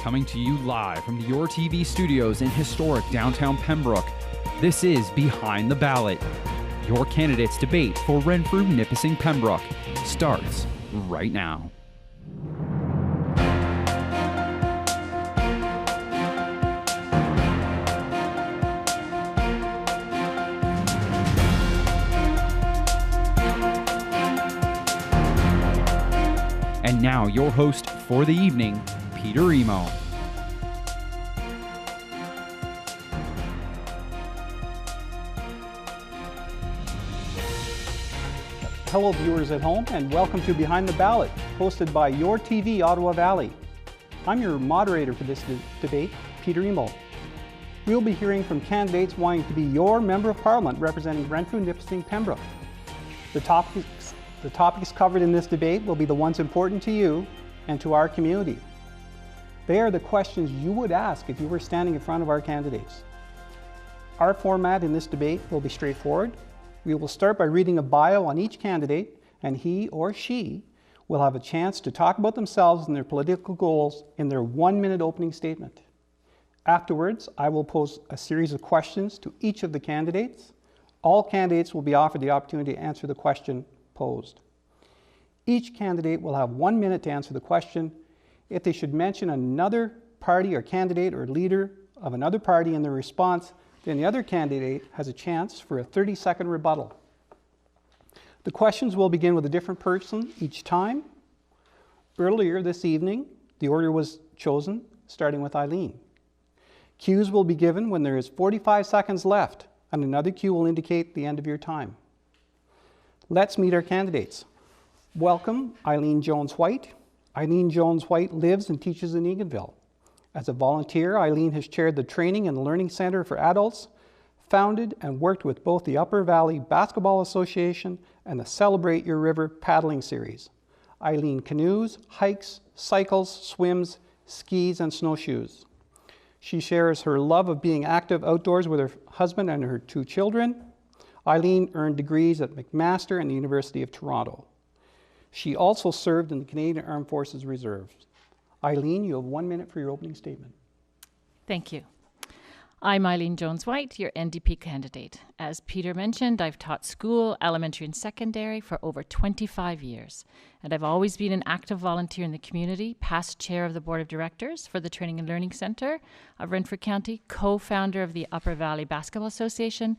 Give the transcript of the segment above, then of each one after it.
Coming to you live from the YourTV studios in historic downtown Pembroke, this is Behind the Ballot. Your candidates debate for Renfrew Nipissing Pembroke starts right now. And now your host for the evening, Peter Emon. Hello viewers at home and welcome to Behind the Ballot, hosted by YourTV Ottawa Valley. I'm your moderator for this debate, Peter Emon. We'll be hearing from candidates wanting to be your Member of Parliament representing Renfrew Nipissing Pembroke. The topics covered in this debate will be the ones important to you and to our community. They are the questions you would ask if you were standing in front of our candidates. Our format in this debate will be straightforward. We will start by reading a bio on each candidate, and he or she will have a chance to talk about themselves and their political goals in their 1-minute opening statement. Afterwards, I will pose a series of questions to each of the candidates. All candidates will be offered the opportunity to answer the question posed. Each candidate will have 1 minute to answer the question. If they should mention another party or candidate or leader of another party in their response, then the other candidate has a chance for a 30-second rebuttal. The questions will begin with a different person each time. Earlier this evening, the order was chosen, starting with Eileen. Cues will be given when there is 45 seconds left, and another cue will indicate the end of your time. Let's meet our candidates. Welcome, Eileen Jones-White. Eileen Jones-White lives and teaches in Eganville. As a volunteer, Eileen has chaired the Training and Learning Center for Adults, founded and worked with both the Upper Valley Basketball Association and the Celebrate Your River paddling series. Eileen canoes, hikes, cycles, swims, skis, and snowshoes. She shares her love of being active outdoors with her husband and her 2 children. Eileen earned degrees at McMaster and the University of Toronto. She also served in the Canadian Armed Forces Reserves. Eileen, you have 1 minute for your opening statement. Thank you. I'm Eileen Jones-White, your NDP candidate. As Peter mentioned, I've taught school, elementary and secondary for over 25 years. And I've always been an active volunteer in the community, past chair of the Board of Directors for the Training and Learning Centre of Renfrew County, co-founder of the Upper Valley Basketball Association,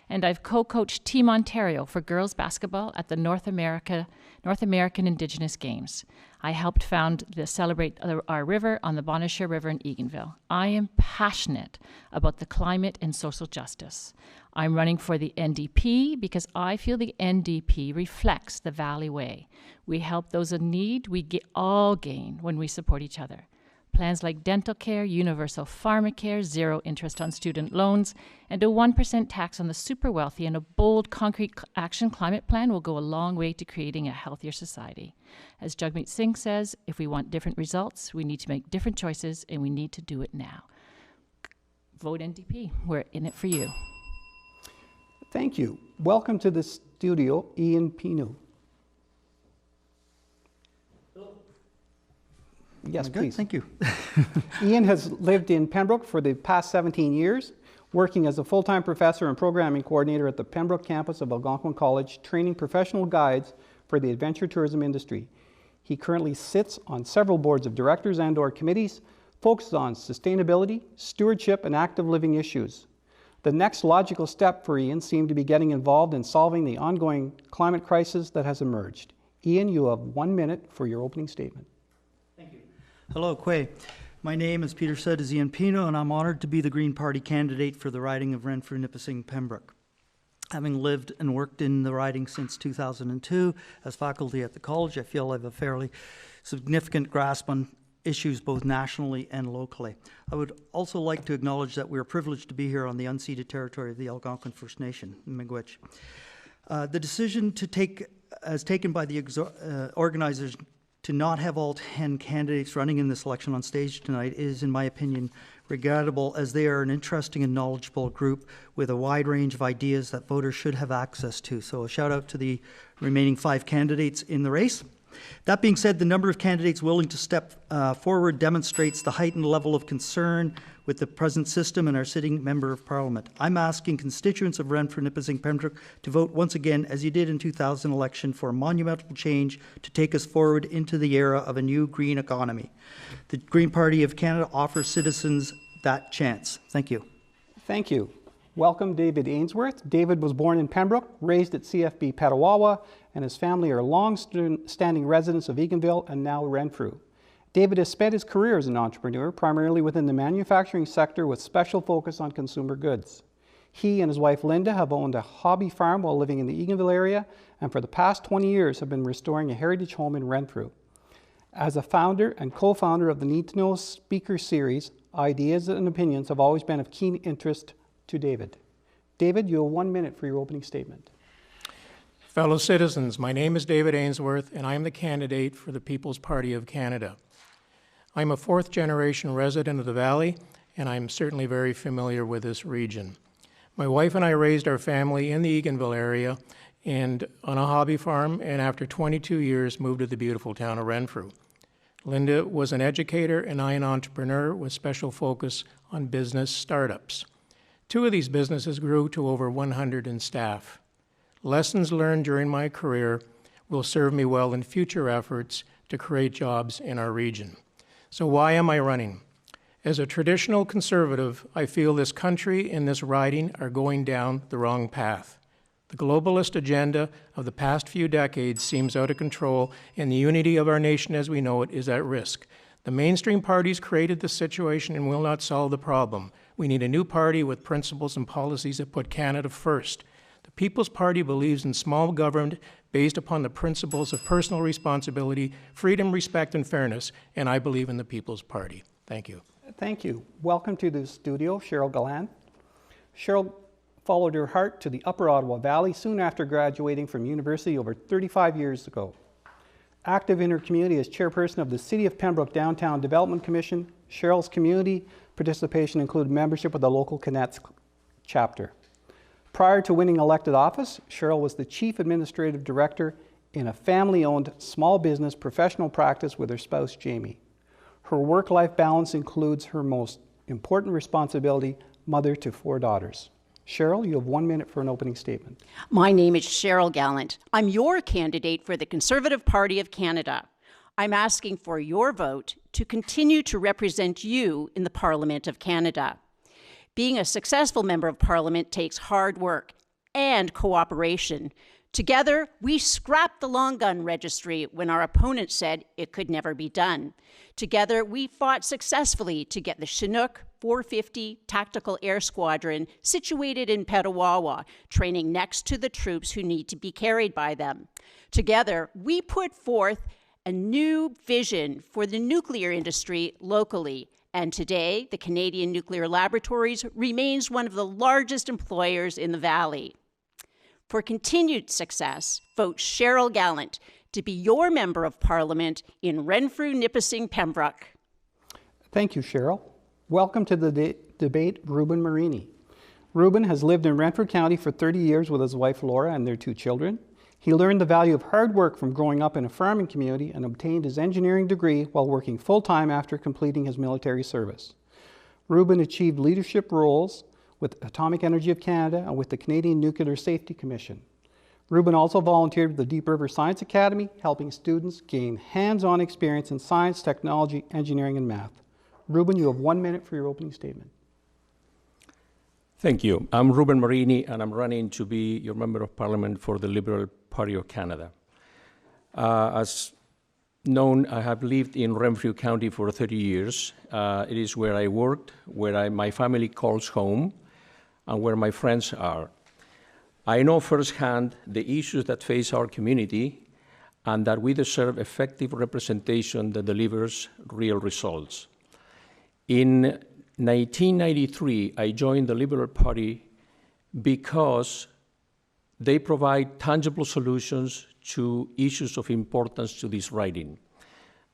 and I've co-coached Team Ontario for girls basketball at the North American Indigenous Games. I helped found the Celebrate Our River on the Bonnechere River in Eganville. I am passionate about the climate and social justice. I'm running for the NDP because I feel the NDP reflects the Valley Way. We help those in need. We all gain when we support each other. Plans like dental care, universal pharmacare, 0 interest on student loans, and a 1% tax on the super wealthy and a bold concrete action climate plan will go a long way to creating a healthier society. As Jagmeet Singh says, if we want different results, we need to make different choices and we need to do it now. Vote NDP. We're in it for you. Thank you. Welcome to the studio, Ian Pino. Yes, please. Thank you. Ian has lived in Pembroke for the past 17 years, working as a full-time professor and programming coordinator at the Pembroke campus of Algonquin College, training professional guides for the adventure tourism industry. He currently sits on several boards of directors and/or committees, focused on sustainability, stewardship, and active living issues. The next logical step for Ian seemed to be getting involved in solving the ongoing climate crisis that has emerged. Ian, you have 1 minute for your opening statement. Hello, Quay. My name, as Peter said, is Ian Pino, and I'm honored to be the Green Party candidate for the riding of Renfrew Nipissing Pembroke. Having lived and worked in the riding since 2002 as faculty at the college, I feel I have a fairly significant grasp on issues both nationally and locally. I would also like to acknowledge that we are privileged to be here on the unceded territory of the Algonquin First Nation, Miigwech. The decision taken by the organizers to not have all 10 candidates running in this election on stage tonight is, in my opinion, regrettable, as they are an interesting and knowledgeable group with a wide range of ideas that voters should have access to. So a shout out to the remaining 5 candidates in the race. That being said, the number of candidates willing to step forward demonstrates the heightened level of concern with the present system and our sitting Member of Parliament. I'm asking constituents of Renfrew, Nipissing, Pembroke to vote once again, as you did in 2000 election, for a monumental change to take us forward into the era of a new green economy. The Green Party of Canada offers citizens that chance. Thank you. Thank you. Welcome David Ainsworth. David was born in Pembroke, raised at CFB Petawawa, and his family are long-standing residents of Eganville and now Renfrew. David has spent his career as an entrepreneur, primarily within the manufacturing sector with special focus on consumer goods. He and his wife Linda have owned a hobby farm while living in the Eganville area, and for the past 20 years have been restoring a heritage home in Renfrew. As a founder and co-founder of the Need to Know Speaker Series, ideas and opinions have always been of keen interest to David. David, you have 1 minute for your opening statement. Fellow citizens, my name is David Ainsworth, and I am the candidate for the People's Party of Canada. I'm a fourth-generation resident of the Valley, and I'm certainly very familiar with this region. My wife and I raised our family in the Eganville area and on a hobby farm, and after 22 years moved to the beautiful town of Renfrew. Linda was an educator and I an entrepreneur with special focus on business startups. 2 of these businesses grew to over 100 in staff. Lessons learned during my career will serve me well in future efforts to create jobs in our region. So why am I running? As a traditional conservative, I feel this country and this riding are going down the wrong path. The globalist agenda of the past few decades seems out of control, and the unity of our nation as we know it is at risk. The mainstream parties created this situation and will not solve the problem. We need a new party with principles and policies that put Canada first. The People's Party believes in small government based upon the principles of personal responsibility, freedom, respect, and fairness, and I believe in the People's Party. Thank you. Thank you. Welcome to the studio, Cheryl Gallant. Cheryl followed her heart to the Upper Ottawa Valley soon after graduating from university over 35 years ago. Active in her community as chairperson of the City of Pembroke Downtown Development Commission, Cheryl's community participation included membership with the local Canets chapter. Prior to winning elected office, Cheryl was the Chief Administrative Director in a family-owned small business professional practice with her spouse, Jamie. Her work-life balance includes her most important responsibility, mother to 4 daughters. Cheryl, you have 1 minute for an opening statement. My name is Cheryl Gallant. I'm your candidate for the Conservative Party of Canada. I'm asking for your vote to continue to represent you in the Parliament of Canada. Being a successful member of Parliament takes hard work and cooperation. Together, we scrapped the long gun registry when our opponents said it could never be done. Together, we fought successfully to get the Chinook 450 Tactical Air Squadron situated in Petawawa, training next to the troops who need to be carried by them. Together, we put forth a new vision for the nuclear industry locally. And today, the Canadian Nuclear Laboratories remains one of the largest employers in the Valley. For continued success, vote Cheryl Gallant to be your Member of Parliament in Renfrew, Nipissing, Pembroke. Thank you, Cheryl. Welcome to the debate, Ruben Marini. Ruben has lived in Renfrew County for 30 years with his wife Laura and their 2 children. He learned the value of hard work from growing up in a farming community and obtained his engineering degree while working full-time after completing his military service. Ruben achieved leadership roles with Atomic Energy of Canada and with the Canadian Nuclear Safety Commission. Ruben also volunteered with the Deep River Science Academy, helping students gain hands-on experience in science, technology, engineering, and math. Ruben, you have 1 minute for your opening statement. Thank you. I'm Ruben Marini, and I'm running to be your Member of Parliament for the Liberal Party of Canada. As known, I have lived in Renfrew County for 30 years. It is where I worked, where my family calls home, and where my friends are. I know firsthand the issues that face our community and that we deserve effective representation that delivers real results. In 1993, I joined the Liberal Party because they provide tangible solutions to issues of importance to this riding.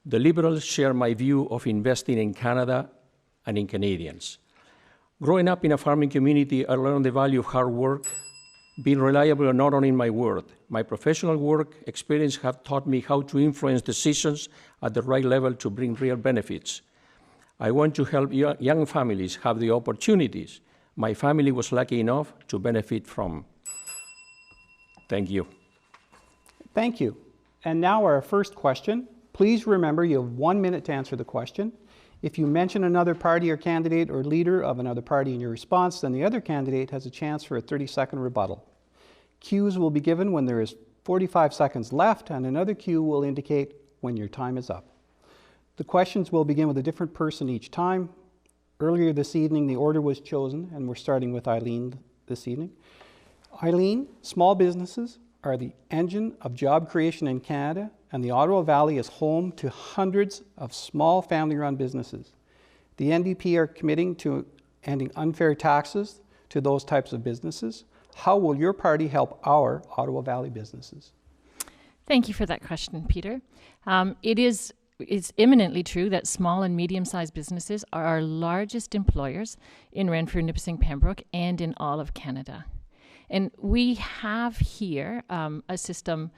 The Liberals share my view of investing in Canada and in Canadians. Growing up in a farming community, I learned the value of hard work, Being reliable not only in my word, my professional work experience have taught me how to influence decisions at the right level to bring real benefits. I want to help young families have the opportunities my family was lucky enough to benefit from. Thank you. Thank you. And now our first question. Please remember you have 1 minute to answer the question. If you mention another party or candidate or leader of another party in your response, then the other candidate has a chance for a 30-second rebuttal. Cues will be given when there is 45 seconds left, and another cue will indicate when your time is up. The questions will begin with a different person each time. Earlier this evening, the order was chosen, and we're starting with Eileen this evening. Eileen, small businesses are the engine of job creation in Canada, and the Ottawa Valley is home to hundreds of small family-run businesses. The NDP are committing to ending unfair taxes to those types of businesses. How will your party help our Ottawa Valley businesses? Thank you for that question, Peter. It's eminently true that small and medium-sized businesses are our largest employers in Renfrew, Nipissing, Pembroke, and in all of Canada. And we have here a system,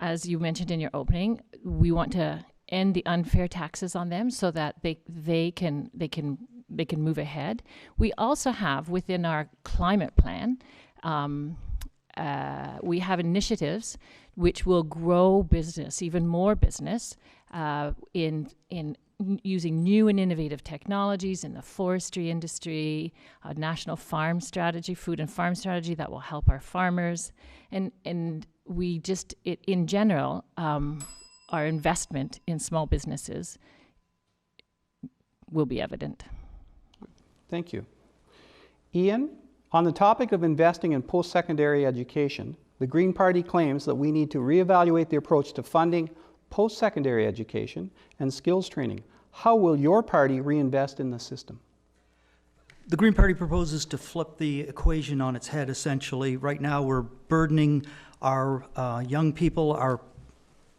as you mentioned in your opening. We want to end the unfair taxes on them so that they can move ahead. We also have within our climate plan, we have initiatives which will grow business, even more business, in using new and innovative technologies in the forestry industry, a national farm strategy, food and farm strategy that will help our farmers. And we just, in general, our investment in small businesses will be evident. Thank you. Ian, on the topic of investing in post-secondary education, the Green Party claims that we need to reevaluate the approach to funding post-secondary education and skills training. How will your party reinvest in the system? The Green Party proposes to flip the equation on its head, essentially. Right now, we're burdening our young people, our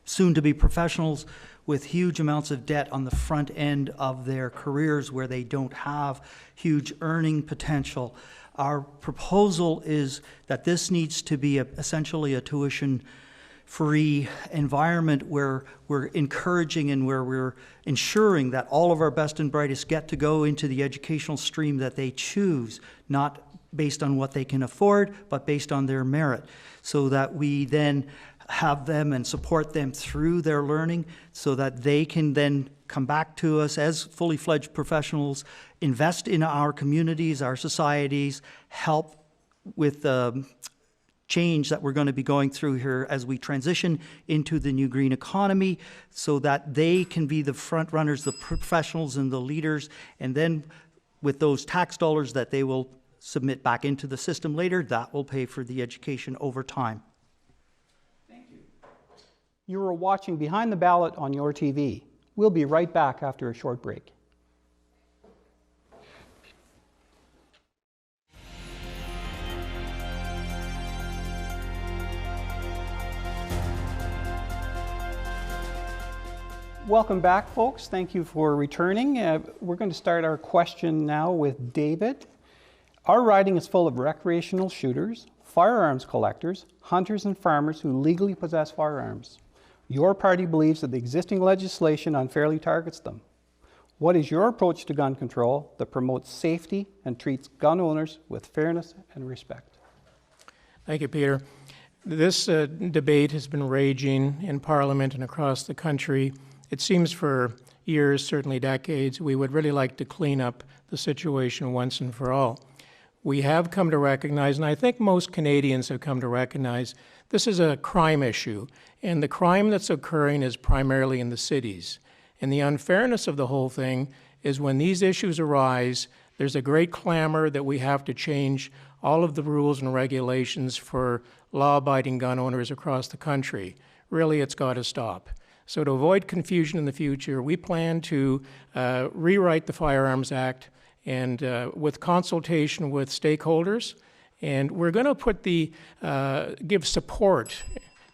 soon-to-be professionals, with huge amounts of debt on the front end of their careers where they don't have huge earning potential. Our proposal is that this needs to be essentially a tuition-free environment where we're encouraging and where we're ensuring that all of our best and brightest get to go into the educational stream that they choose, not based on what they can afford, but based on their merit, so that we then have them and support them through their learning so that they can then come back to us as fully fledged professionals, invest in our communities, our societies, help with the change that we're going to be going through here as we transition into the new green economy, so that they can be the front runners, the professionals and the leaders, and then with those tax dollars that they will submit back into the system later, that will pay for the education over time. You are watching Behind the Ballot on YourTV. We'll be right back after a short break. Welcome back, folks. Thank you for returning. We're going to start our question now with David. Our riding is full of recreational shooters, firearms collectors, hunters, and farmers who legally possess firearms. Your party believes that the existing legislation unfairly targets them. What is your approach to gun control that promotes safety and treats gun owners with fairness and respect? Thank you, Peter. This debate has been raging in Parliament and across the country. It seems for years, certainly decades, we would really like to clean up the situation once and for all. We have come to recognize, and I think most Canadians have come to recognize, this is a crime issue, and the crime that's occurring is primarily in the cities. And the unfairness of the whole thing is when these issues arise, there's a great clamor that we have to change all of the rules and regulations for law-abiding gun owners across the country. Really, it's got to stop. So to avoid confusion in the future, we plan to rewrite the Firearms Act and with consultation with stakeholders, and we're going to put give support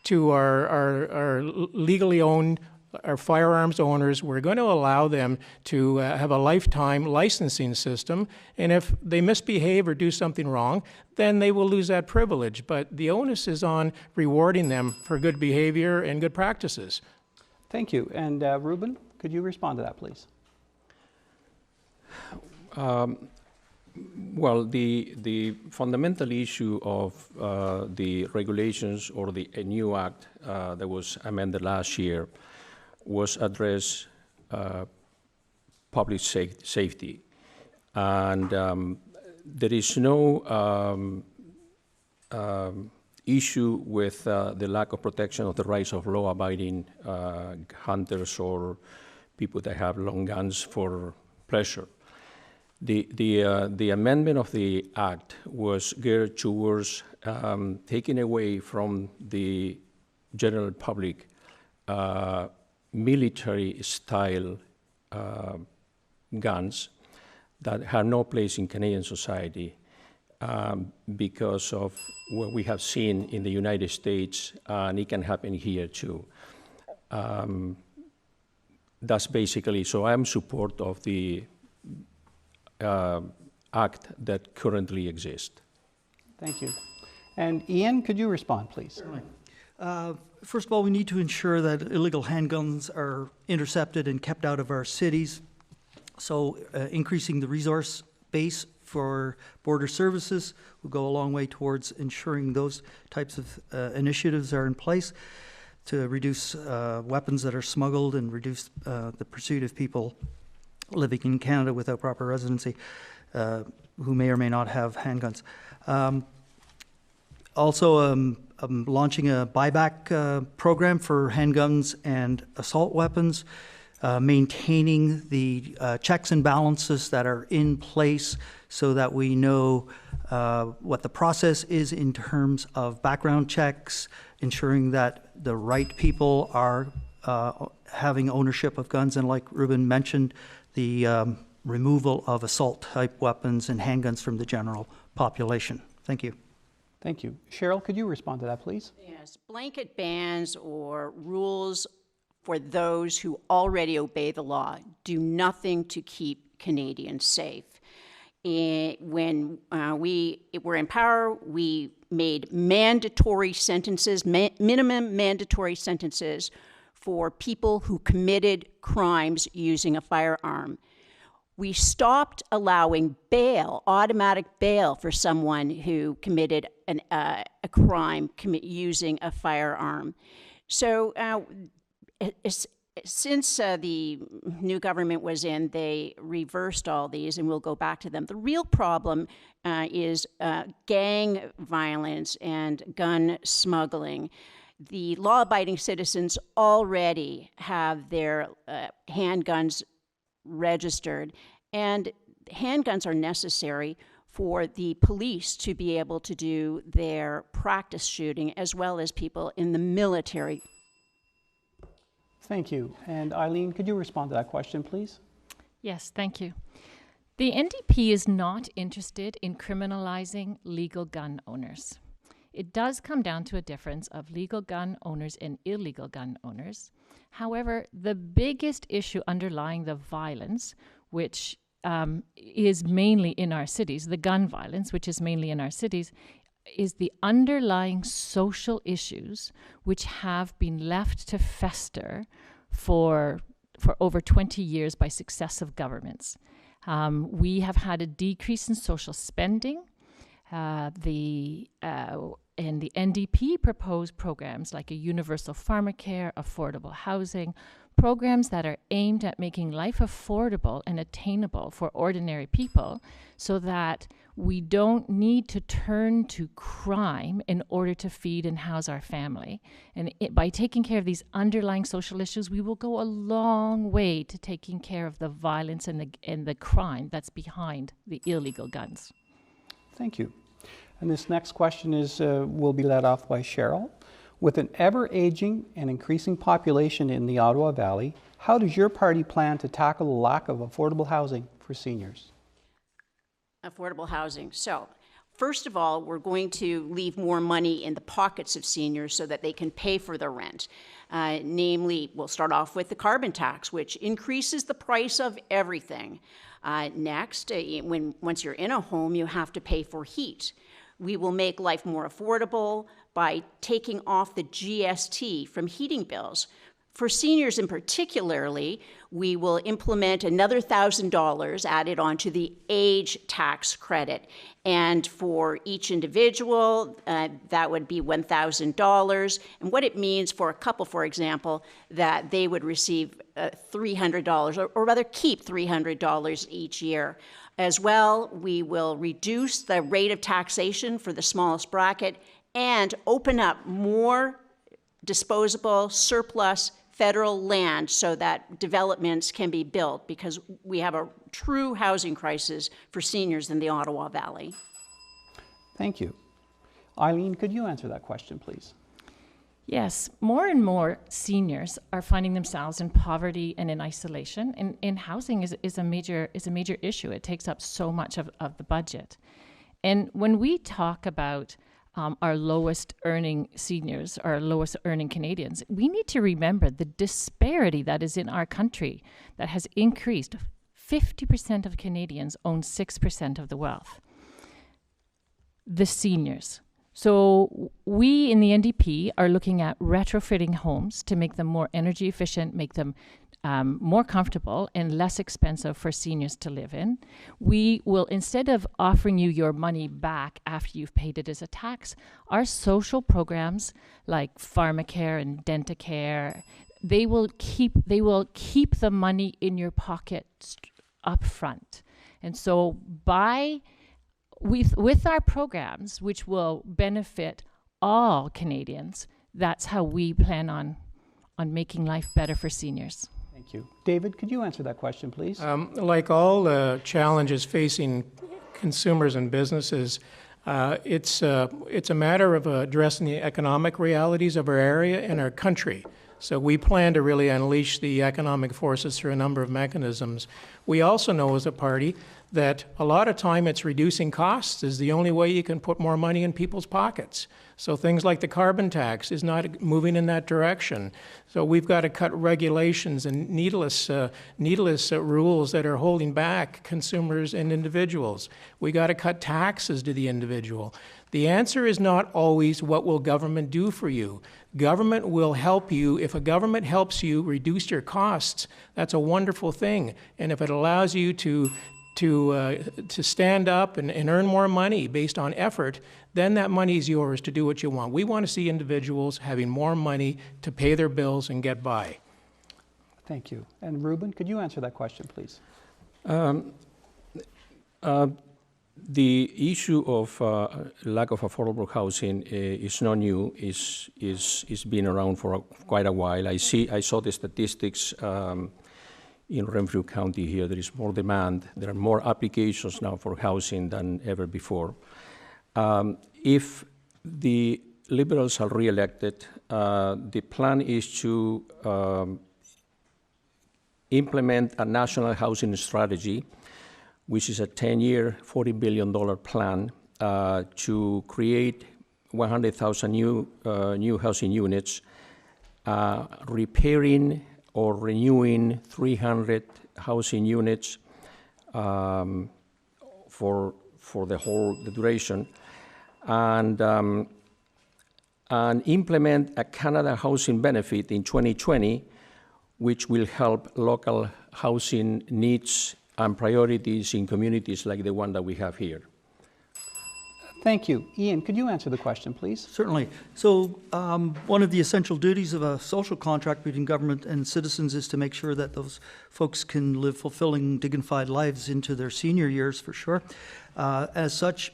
to our legally owned our firearms owners, we're going to allow them to have a lifetime licensing system, and if they misbehave or do something wrong, then they will lose that privilege. But the onus is on rewarding them for good behavior and good practices. Thank you. And Ruben, could you respond to that, please? Well, the fundamental issue of the regulations or the new act that was amended last year was address public safety. And there is no issue with the lack of protection of the rights of law-abiding hunters or people that have long guns for pleasure. The amendment of the act was geared towards taking away from the general public military-style guns that have no place in Canadian society because of what we have seen in the United States, and it can happen here too. That's basically, so I'm in support of the act that currently exists. Thank you. And Ian, could you respond, please? Certainly. First of all, we need to ensure that illegal handguns are intercepted and kept out of our cities. So increasing the resource base for border services will go a long way towards ensuring those types of initiatives are in place to reduce weapons that are smuggled and reduce the pursuit of people living in Canada without proper residency who may or may not have handguns. Also, launching a buyback program for handguns and assault weapons, maintaining the checks and balances that are in place so that we know what the process is in terms of background checks, ensuring that the right people are having ownership of guns, and like Ruben mentioned, the removal of assault-type weapons and handguns from the general population. Thank you. Thank you. Cheryl, could you respond to that, please? Yes, blanket bans or rules for those who already obey the law do nothing to keep Canadians safe. When we were in power, we made mandatory sentences, minimum mandatory sentences for people who committed crimes using a firearm. We stopped allowing bail, automatic bail, for someone who committed a crime using a firearm. So since the new government was in, they reversed all these, and we'll go back to them. The real problem is gang violence and gun smuggling. The law-abiding citizens already have their handguns registered, and handguns are necessary for the police to be able to do their practice shooting, as well as people in the military. Thank you. And Eileen, could you respond to that question, please? Yes, thank you. The NDP is not interested in criminalizing legal gun owners. It does come down to a difference of legal gun owners and illegal gun owners. However, the biggest issue underlying the violence, which is mainly in our cities, the gun violence, which is mainly in our cities, is the underlying social issues which have been left to fester for over 20 years by successive governments. We have had a decrease in social spending. And the NDP proposed programs like a universal pharmacare, affordable housing, programs that are aimed at making life affordable and attainable for ordinary people so that we don't need to turn to crime in order to feed and house our family. And by taking care of these underlying social issues, we will go a long way to taking care of the violence and the crime that's behind the illegal guns. Thank you. And this next question will be led off by Cheryl. With an ever-aging and increasing population in the Ottawa Valley, how does your party plan to tackle the lack of affordable housing for seniors? Affordable housing. So, First of all, we're going to leave more money in the pockets of seniors so that they can pay for their rent. Namely, we'll start off with the carbon tax, which increases the price of everything. Next, once you're in a home, you have to pay for heat. We will make life more affordable by taking off the GST from heating bills. For seniors in particularly, we will implement another $1,000 added onto the age tax credit. And for each individual, that would be $1,000. And what it means for a couple, for example, that they would receive $300, or rather keep $300 each year. As well, we will reduce the rate of taxation for the smallest bracket and open up more disposable surplus federal land so that developments can be built, because we have a true housing crisis for seniors in the Ottawa Valley. Thank you. Eileen, could you answer that question, please? Yes, more and more seniors are finding themselves in poverty and in isolation, and housing is a major issue. It takes up so much of the budget. And when we talk about our lowest earning seniors, our lowest earning Canadians, we need to remember the disparity that is in our country that has increased. 50% of Canadians own 6% of the wealth. The seniors. So we in the NDP are looking at retrofitting homes to make them more energy efficient, make them more comfortable and less expensive for seniors to live in. We will, instead of offering you your money back after you've paid it as a tax, our social programs like pharmacare and dentacare, they will keep the money in your pocket up front. And so with our programs, which will benefit all Canadians, that's how we plan on making life better for seniors. Thank you. David, could you answer that question, please? Like all the challenges facing consumers and businesses, it's a matter of addressing the economic realities of our area and our country. So we plan to really unleash the economic forces through a number of mechanisms. We also know as a party that a lot of time it's reducing costs is the only way you can put more money in people's pockets. So things like the carbon tax is not moving in that direction. So we've got to cut regulations and needless rules that are holding back consumers and individuals. We got to cut taxes to the individual. The answer is not always what will government do for you. Government will help you. If a government helps you reduce your costs, that's a wonderful thing. And if it allows you to stand up and earn more money based on effort, then that money is yours to do what you want. We want to see individuals having more money to pay their bills and get by. Thank you. And Ruben, could you answer that question, please? The issue of lack of affordable housing is not new. It's been around for quite a while. I saw the statistics in Renfrew County here. There is more demand. There are more applications now for housing than ever before. If the Liberals are re-elected, the plan is to implement a national housing strategy, which is a 10-year, $40 billion plan to create 100,000 new housing units, repairing or renewing 300 housing units for the duration, and implement a Canada housing benefit in 2020, which will help local housing needs and priorities in communities like the one that we have here. Thank you. Ian, could you answer the question, please? Certainly. So one of the essential duties of a social contract between government and citizens is to make sure that those folks can live fulfilling, dignified lives into their senior years, for sure. As such,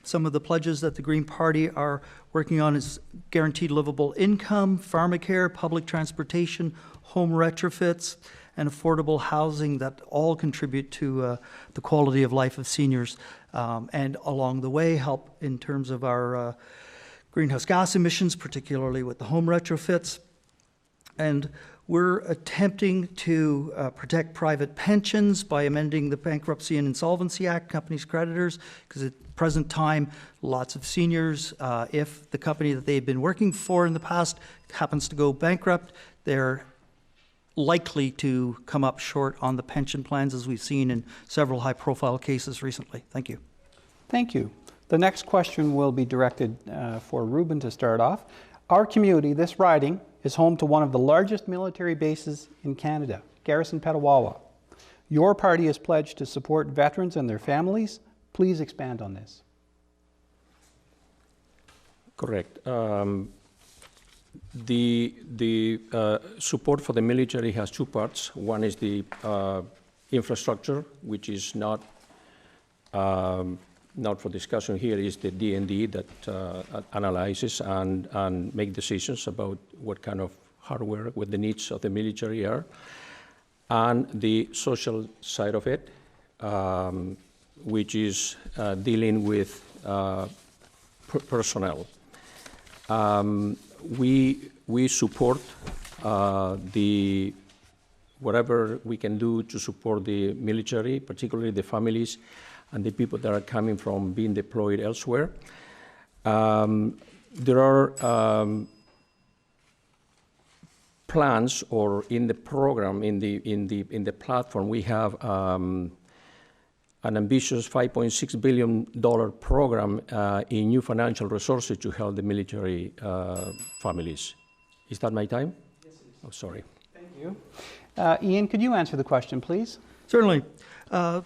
some of the pledges that the Green Party are working on is guaranteed livable income, pharmacare, public transportation, home retrofits, and affordable housing that all contribute to the quality of life of seniors, and along the way help in terms of our greenhouse gas emissions, particularly with the home retrofits. And We're attempting to protect private pensions by amending the Bankruptcy and Insolvency Act, companies' creditors, because at the present time, lots of seniors, if the company that they've been working for in the past happens to go bankrupt, they're likely to come up short on the pension plans, as we've seen in several high-profile cases recently. Thank you. Thank you. The next question will be directed for Ruben to start off. Our community, this riding, is home to one of the largest military bases in Canada, Garrison Petawawa. Your party is pledged to support veterans and their families. Please expand on this. Correct. The support for the military has two parts. One is the infrastructure, which is not for discussion here, is the D&D that analyzes and make decisions about what kind of hardware, what the needs of the military are. And the social side of it, which is dealing with personnel. We support whatever we can do to support the military, particularly the families and the people that are coming from being deployed elsewhere. There are plans, or in the program, in the platform, we have an ambitious $5.6 billion program in new financial resources to help the military families. Is that my time? Yes, it is. Oh, sorry. Thank you. Ian, could you answer the question, please? Certainly.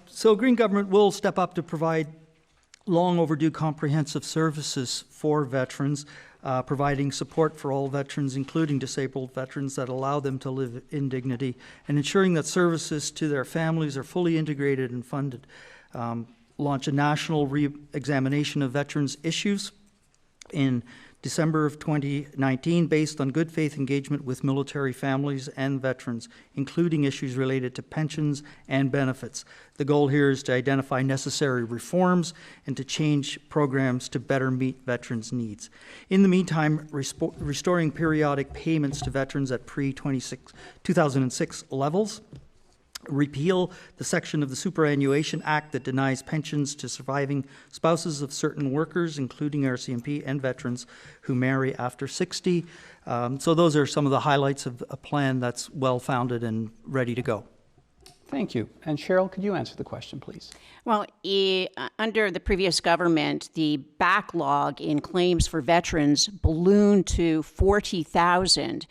So Green government will step up to provide long overdue comprehensive services for veterans, providing support for all veterans, including disabled veterans, that allow them to live in dignity, and ensuring that services to their families are fully integrated and funded. Launch a national re-examination of veterans' issues in December of 2019, based on good faith engagement with military families and veterans, including issues related to pensions and benefits. The goal here is to identify necessary reforms and to change programs to better meet veterans' needs. In the meantime, restoring periodic payments to veterans at pre-2006 levels. Repeal the section of the Superannuation Act that denies pensions to surviving spouses of certain workers, including RCMP and veterans who marry after 60. So those are some of the highlights of a plan that's well-founded and ready to go. Thank you. And Cheryl, could you answer the question, please? Well, under the previous government, the backlog in claims for veterans ballooned to 40,000.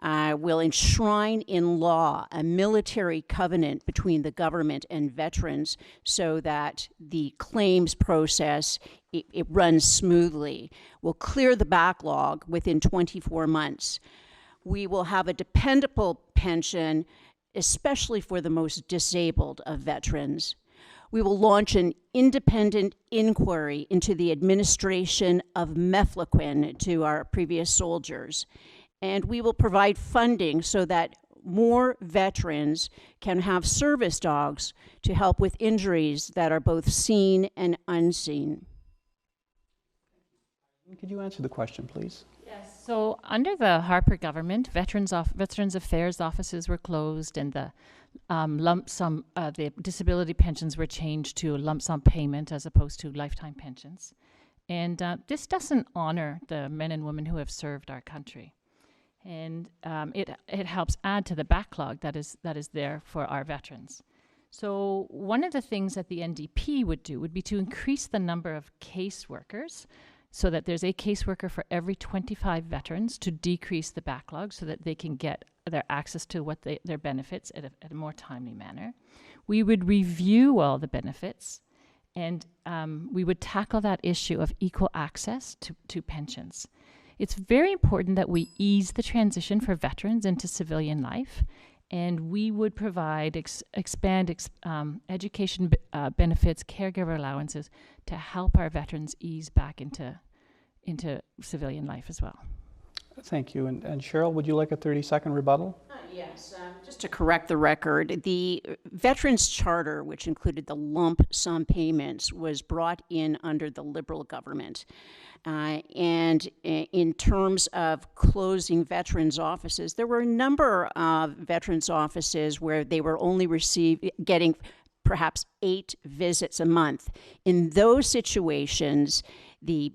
Will enshrine in law a military covenant between the government and veterans so that the claims process, it runs smoothly. We'll clear the backlog within 24 months. We will have a dependable pension, especially for the most disabled of veterans. We will launch an independent inquiry into the administration of mefloquine to our previous soldiers. And we will provide funding so that more veterans can have service dogs to help with injuries that are both seen and unseen. Could you answer the question, please? Yes. So under the Harper government, Veterans Affairs offices were closed, and the lump sum, the disability pensions were changed to a lump sum payment as opposed to lifetime pensions. And this doesn't honor the men and women who have served our country. And it helps add to the backlog that is there for our veterans. So one of the things that the NDP would do would be to increase the number of caseworkers so that there's a caseworker for every 25 veterans to decrease the backlog so that they can get their access to what their benefits at a more timely manner. We would review all the benefits, and we would tackle that issue of equal access to pensions. It's very important that we ease the transition for veterans into civilian life, and we would provide expand education benefits, caregiver allowances to help our veterans ease back into civilian life as well. Thank you. And Cheryl, would you like a 30-second rebuttal? Yes. Just to correct the record, the Veterans Charter, which included the lump sum payments, was brought in under the Liberal government. And in terms of closing veterans offices, there were a number of veterans offices where they were only getting perhaps 8 visits a month. In those situations, the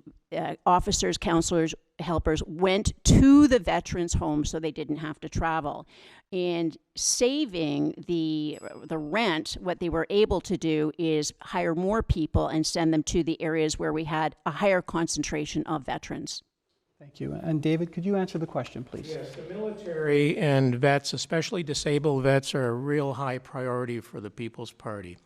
officers, counselors, helpers went to the veterans' home so they didn't have to travel. And saving the rent, what they were able to do is hire more people and send them to the areas where we had a higher concentration of veterans. Thank you. And David, could you answer the question, please? Yes, the military and vets, especially disabled vets, are a real high priority for the People's Party.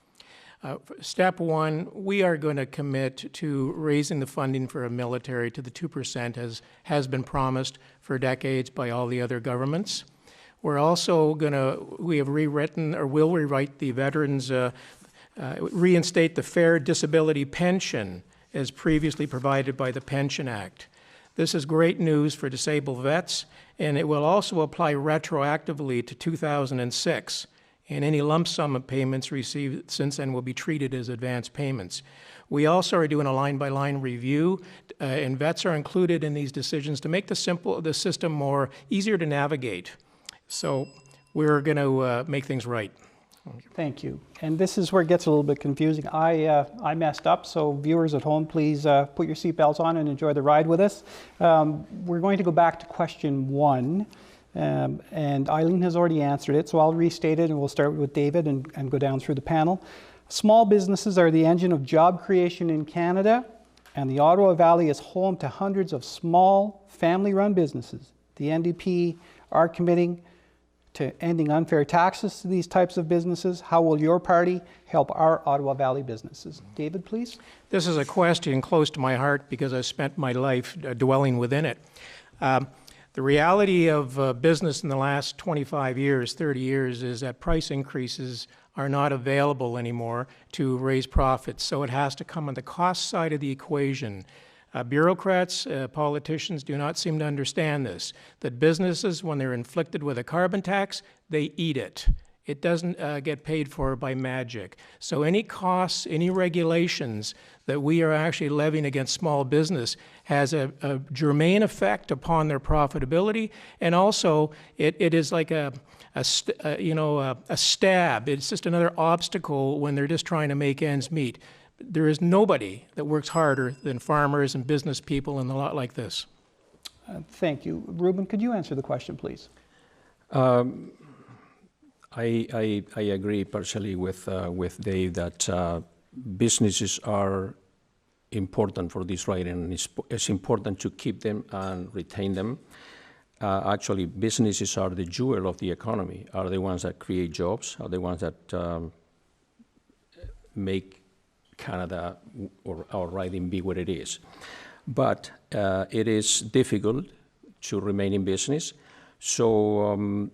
Step one, we are going to commit to raising the funding for a military to the 2% as has been promised for decades by all the other governments. We're also we have rewritten or will rewrite the veterans, reinstate the fair disability pension as previously provided by the Pension Act. This is great news for disabled vets, and it will also apply retroactively to 2006. And any lump sum of payments received since then will be treated as advance payments. We also are doing a line-by-line review, and vets are included in these decisions to make the system more easier to navigate. So we're going to make things right. Thank you. And this is where it gets a little bit confusing. I messed up, so viewers at home, please put your seatbelts on and enjoy the ride with us. We're going to go back to question 1. And Eileen has already answered it, so I'll restate it and we'll start with David and go down through the panel. Small businesses are the engine of job creation in Canada, and the Ottawa Valley is home to hundreds of small, family-run businesses. The NDP are committing to ending unfair taxes to these types of businesses. How will your party help our Ottawa Valley businesses? David, please. This is a question close to my heart because I've spent my life dwelling within it. The reality of business in the last 25 years, 30 years, is that price increases are not available anymore to raise profits. So it has to come on the cost side of the equation. Bureaucrats, politicians do not seem to understand this, that businesses, when they're inflicted with a carbon tax, they eat it. It doesn't get paid for by magic. So any costs, any regulations that we are actually levying against small business has a germane effect upon their profitability, and also it is like a stab. It's just another obstacle when they're just trying to make ends meet. There is nobody that works harder than farmers and business people and a lot like this. Thank you. Ruben, could you answer the question, please? I agree partially with Dave that businesses are important for this right, and it's important to keep them and retain them. Actually, businesses are the jewel of the economy, are the ones that create jobs, are the ones that make Canada or our riding be what it is. But it is difficult to remain in business. So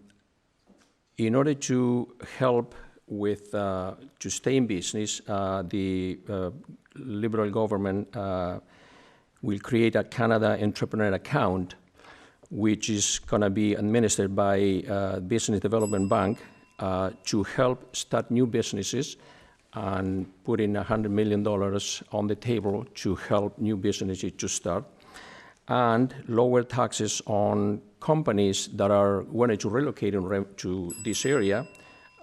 in order to help with to stay in business, the Liberal government will create a Canada Entrepreneur Account, which is going to be administered by Business Development Bank to help start new businesses and put in $100 million on the table to help new businesses to start, and lower taxes on companies that are wanting to relocate to this area,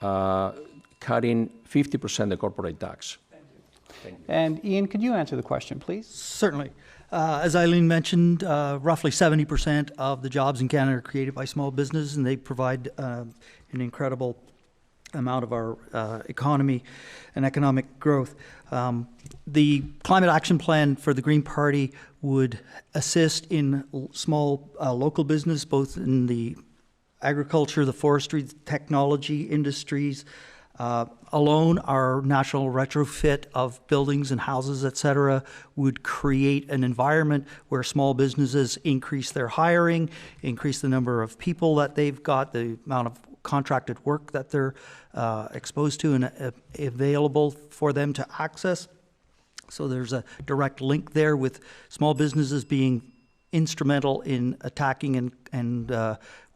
cutting 50% the corporate tax. Thank you. And Ian, could you answer the question, please? Certainly. As Eileen mentioned, roughly 70% of the jobs in Canada are created by small business, and they provide an incredible amount of our economy and economic growth. The Climate Action Plan for the Green Party would assist in small local business, both in the agriculture, the forestry, the technology industries. Alone, our national retrofit of buildings and houses, etc., would create an environment where small businesses increase their hiring, increase the number of people that they've got, the amount of contracted work that they're exposed to and available for them to access. So there's a direct link there with small businesses being instrumental in attacking and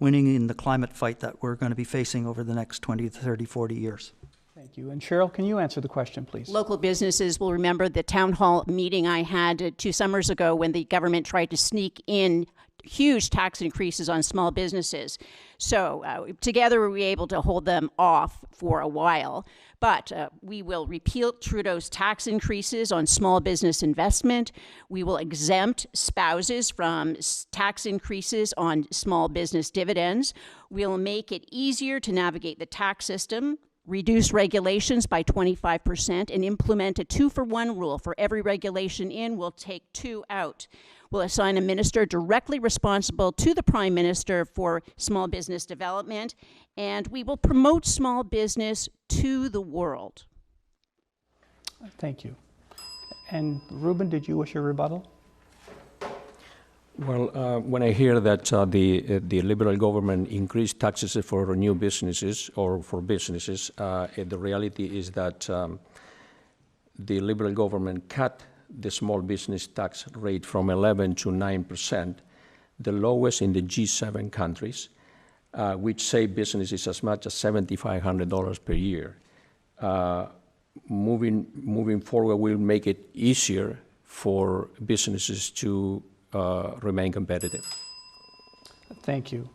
winning in the climate fight that we're going to be facing over the next 20, 30, 40 years. Thank you. And Cheryl, can you answer the question, please? Local businesses will remember the town hall meeting I had 2 summers ago when the government tried to sneak in huge tax increases on small businesses. So together we were able to hold them off for a while. But we will repeal Trudeau's tax increases on small business investment. We will exempt spouses from tax increases on small business dividends. We'll make it easier to navigate the tax system, reduce regulations by 25%, and implement a 2-for-1 rule. For every regulation in, we'll take 2 out. We'll assign a minister directly responsible to the Prime Minister for small business development, and we will promote small business to the world. Thank you. And Ruben, did you wish a rebuttal? Well, when I hear that the Liberal government increased taxes for new businesses or for businesses, the reality is that the Liberal government cut the small business tax rate from 11 to 9%, the lowest in the G7 countries, which save businesses as much as $7,500 per year. Moving forward will make it easier for businesses to remain competitive. Thank you.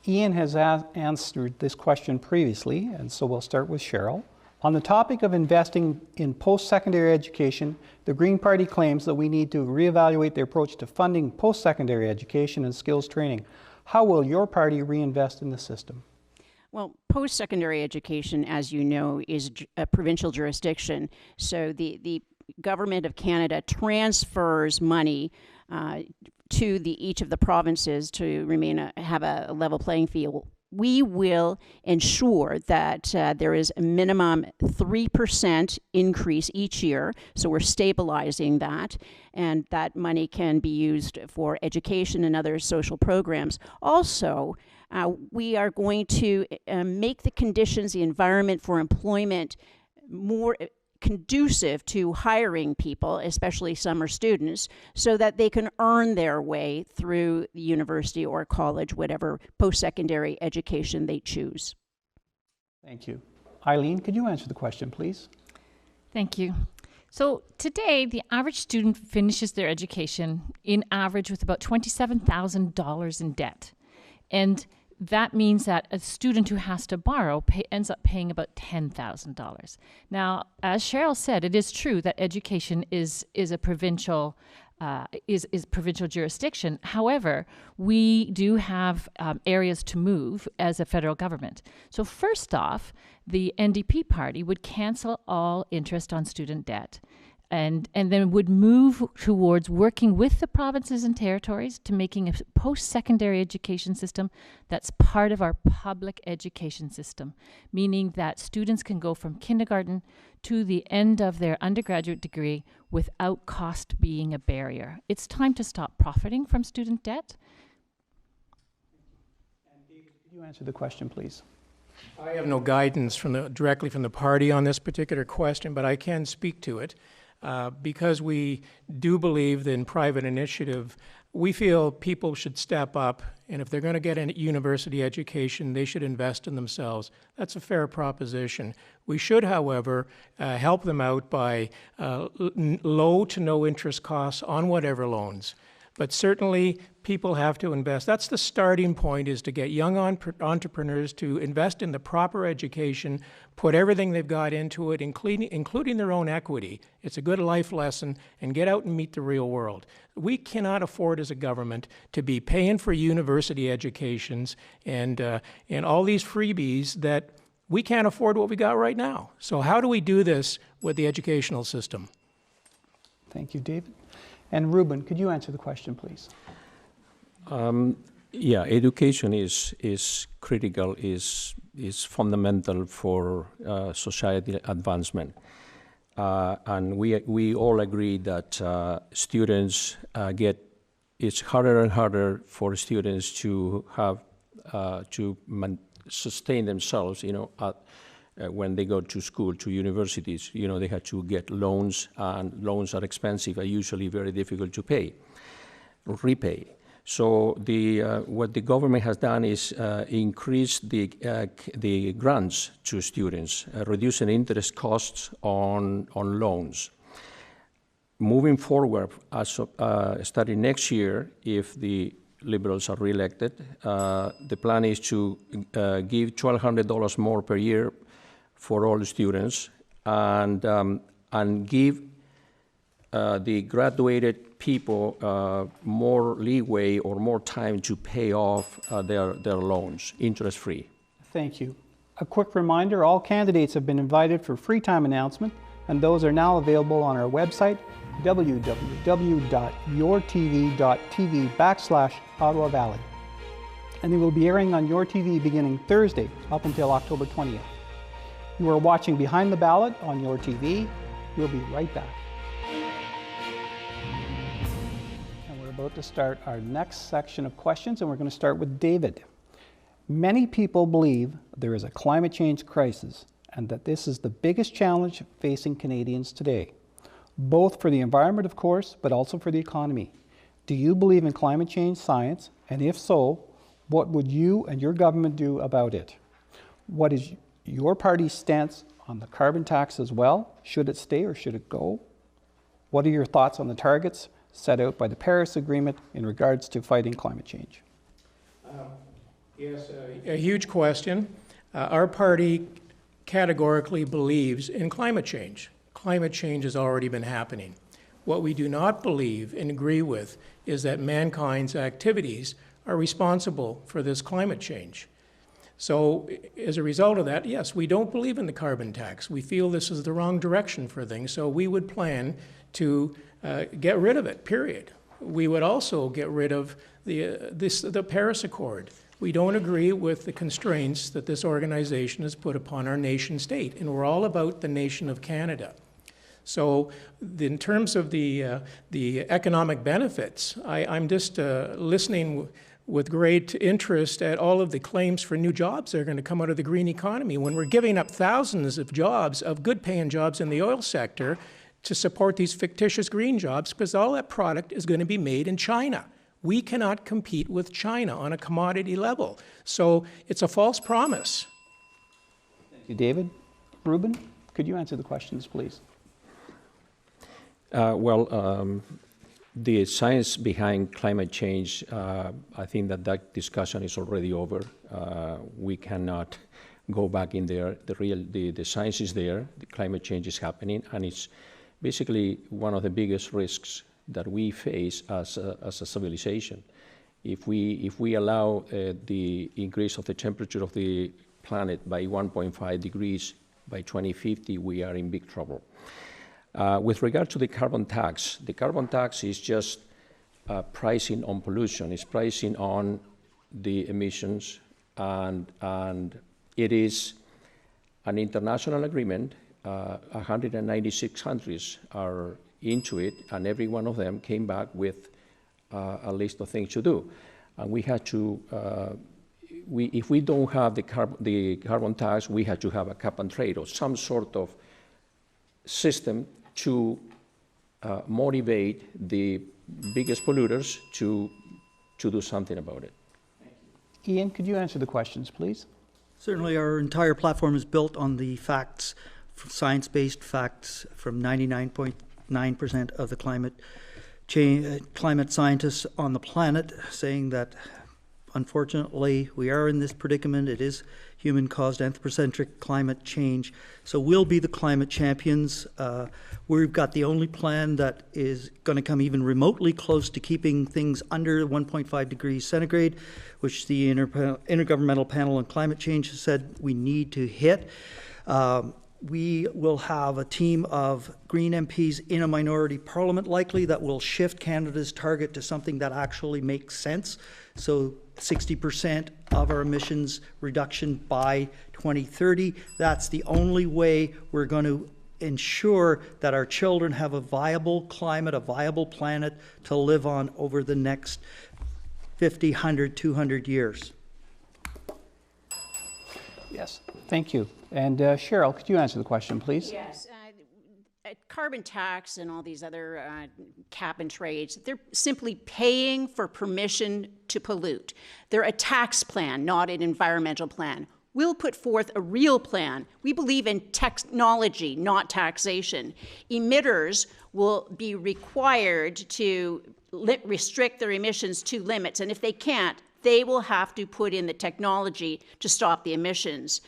Ian has answered this question previously, and so we'll start with Cheryl. On the topic of investing in post-secondary education, the Green Party claims that we need to reevaluate the approach to funding post-secondary education and skills training. How will your party reinvest in the system? Well, post-secondary education, as you know, is a provincial jurisdiction. So the Government of Canada transfers money to each of the provinces to have a level playing field. We will ensure that there is a minimum 3% increase each year, so we're stabilizing that, and that money can be used for education and other social programs. Also, we are going to make the conditions, the environment for employment more conducive to hiring people, especially summer students, so that they can earn their way through the university or college, whatever post-secondary education they choose. Thank you. Eileen, could you answer the question, please? Thank you. So today, the average student finishes their education in average with about $27,000 in debt. And that means that a student who has to borrow ends up paying about $10,000. Now, as Cheryl said, it is true that education is a provincial provincial jurisdiction. However, we do have areas to move as a federal government. So first off, the NDP party would cancel all interest on student debt. And then would move towards working with the provinces and territories to making a post-secondary education system that's part of our public education system, meaning that students can go from kindergarten to the end of their undergraduate degree without cost being a barrier. It's time to stop profiting from student debt. And David, could you answer the question, please? I have no guidance directly from the party on this particular question, but I can speak to it. Because we do believe in private initiative, we feel people should step up, and if they're going to get a university education, they should invest in themselves. That's a fair proposition. We should, however, help them out by low to no interest costs on whatever loans. But certainly, people have to invest. That's the starting point, is to get young entrepreneurs to invest in the proper education, put everything they've got into it, including their own equity. It's a good life lesson, and get out and meet the real world. We cannot afford as a government to be paying for university educations and all these freebies that we can't afford what we got right now. So how do we do this with the educational system? Thank you, David. And Ruben, could you answer the question, please? Yeah, education is critical, is fundamental for society advancement. And we all agree that students it's harder and harder for students to have sustain themselves, when they go to school, to universities. They have to get loans, and loans are expensive, are usually very difficult to pay. repay. So what the government has done is increase the grants to students, reducing interest costs on loans. Moving forward, starting next year, if the Liberals are reelected, the plan is to give $1,200 more per year for all students, and give the graduated people more leeway or more time to pay off their loans, interest-free. Thank you. A quick reminder, all candidates have been invited for free time announcement, and those are now available on our website, www.yourtv.tv/Ottawa Valley. And they will be airing on YourTV beginning Thursday up until October 20th. You are watching Behind the Ballot on YourTV. We'll be right back. And we're about to start our next section of questions, and we're going to start with David. Many people believe there is a climate change crisis and that this is the biggest challenge facing Canadians today, both for the environment, of course, but also for the economy. Do you believe in climate change science? And if so, what would you and your government do about it? What is your party's stance on the carbon tax as well? Should it stay or should it go? What are your thoughts on the targets set out by the Paris Agreement in regards to fighting climate change? Yes, a huge question. Our party categorically believes in climate change. Climate change has already been happening. What we do not believe and agree with is that mankind's activities are responsible for this climate change. So as a result of that, yes, we don't believe in the carbon tax. We feel this is the wrong direction for things, so we would plan to get rid of it, period. We would also get rid of the Paris Accord. We don't agree with the constraints that this organization has put upon our nation state, and we're all about the nation of Canada. So in terms of the economic benefits, I'm just listening with great interest at all of the claims for new jobs that are going to come out of the green economy when we're giving up thousands of jobs, of good-paying jobs in the oil sector to support these fictitious green jobs, because all that product is going to be made in China. We cannot compete with China on a commodity level. So it's a false promise. Thank you, David. Ruben, could you answer the questions, please? The science behind climate change, I think that discussion is already over. We cannot go back in there. The science is there, the climate change is happening, and it's basically one of the biggest risks that we face as a civilization. If we allow the increase of the temperature of the planet by 1.5 degrees by 2050, we are in big trouble. With regard to the carbon tax is just pricing on pollution. It's pricing on the emissions, and it is an international agreement. 196 countries are into it, and every one of them came back with a list of things to do. And we had to, if we don't have the carbon tax, we had to have a cap and trade or some sort of system to motivate the biggest polluters to do something about it. Ian, could you answer the questions, please? Certainly, our entire platform is built on the facts, science-based facts from 99.9% of the climate scientists on the planet, saying that unfortunately we are in this predicament. It is human-caused anthropocentric climate change. So we'll be the climate champions. We've got the only plan that is going to come even remotely close to keeping things under 1.5 degrees centigrade, which the Intergovernmental Panel on Climate Change has said we need to hit. We will have a team of Green MPs in a minority parliament likely that will shift Canada's target to something that actually makes sense. So 60% of our emissions reduction by 2030. That's the only way we're going to ensure that our children have a viable climate, a viable planet to live on over the next 50, 100, 200 years. Yes, thank you. And Cheryl, could you answer the question, please? Yes. carbon tax and all these other cap and trades, they're simply paying for permission to pollute. They're a tax plan, not an environmental plan. We'll put forth a real plan. We believe in technology, not taxation. Emitters will be required to restrict their emissions to limits, and if they can't, they will have to put in the technology to stop the emissions.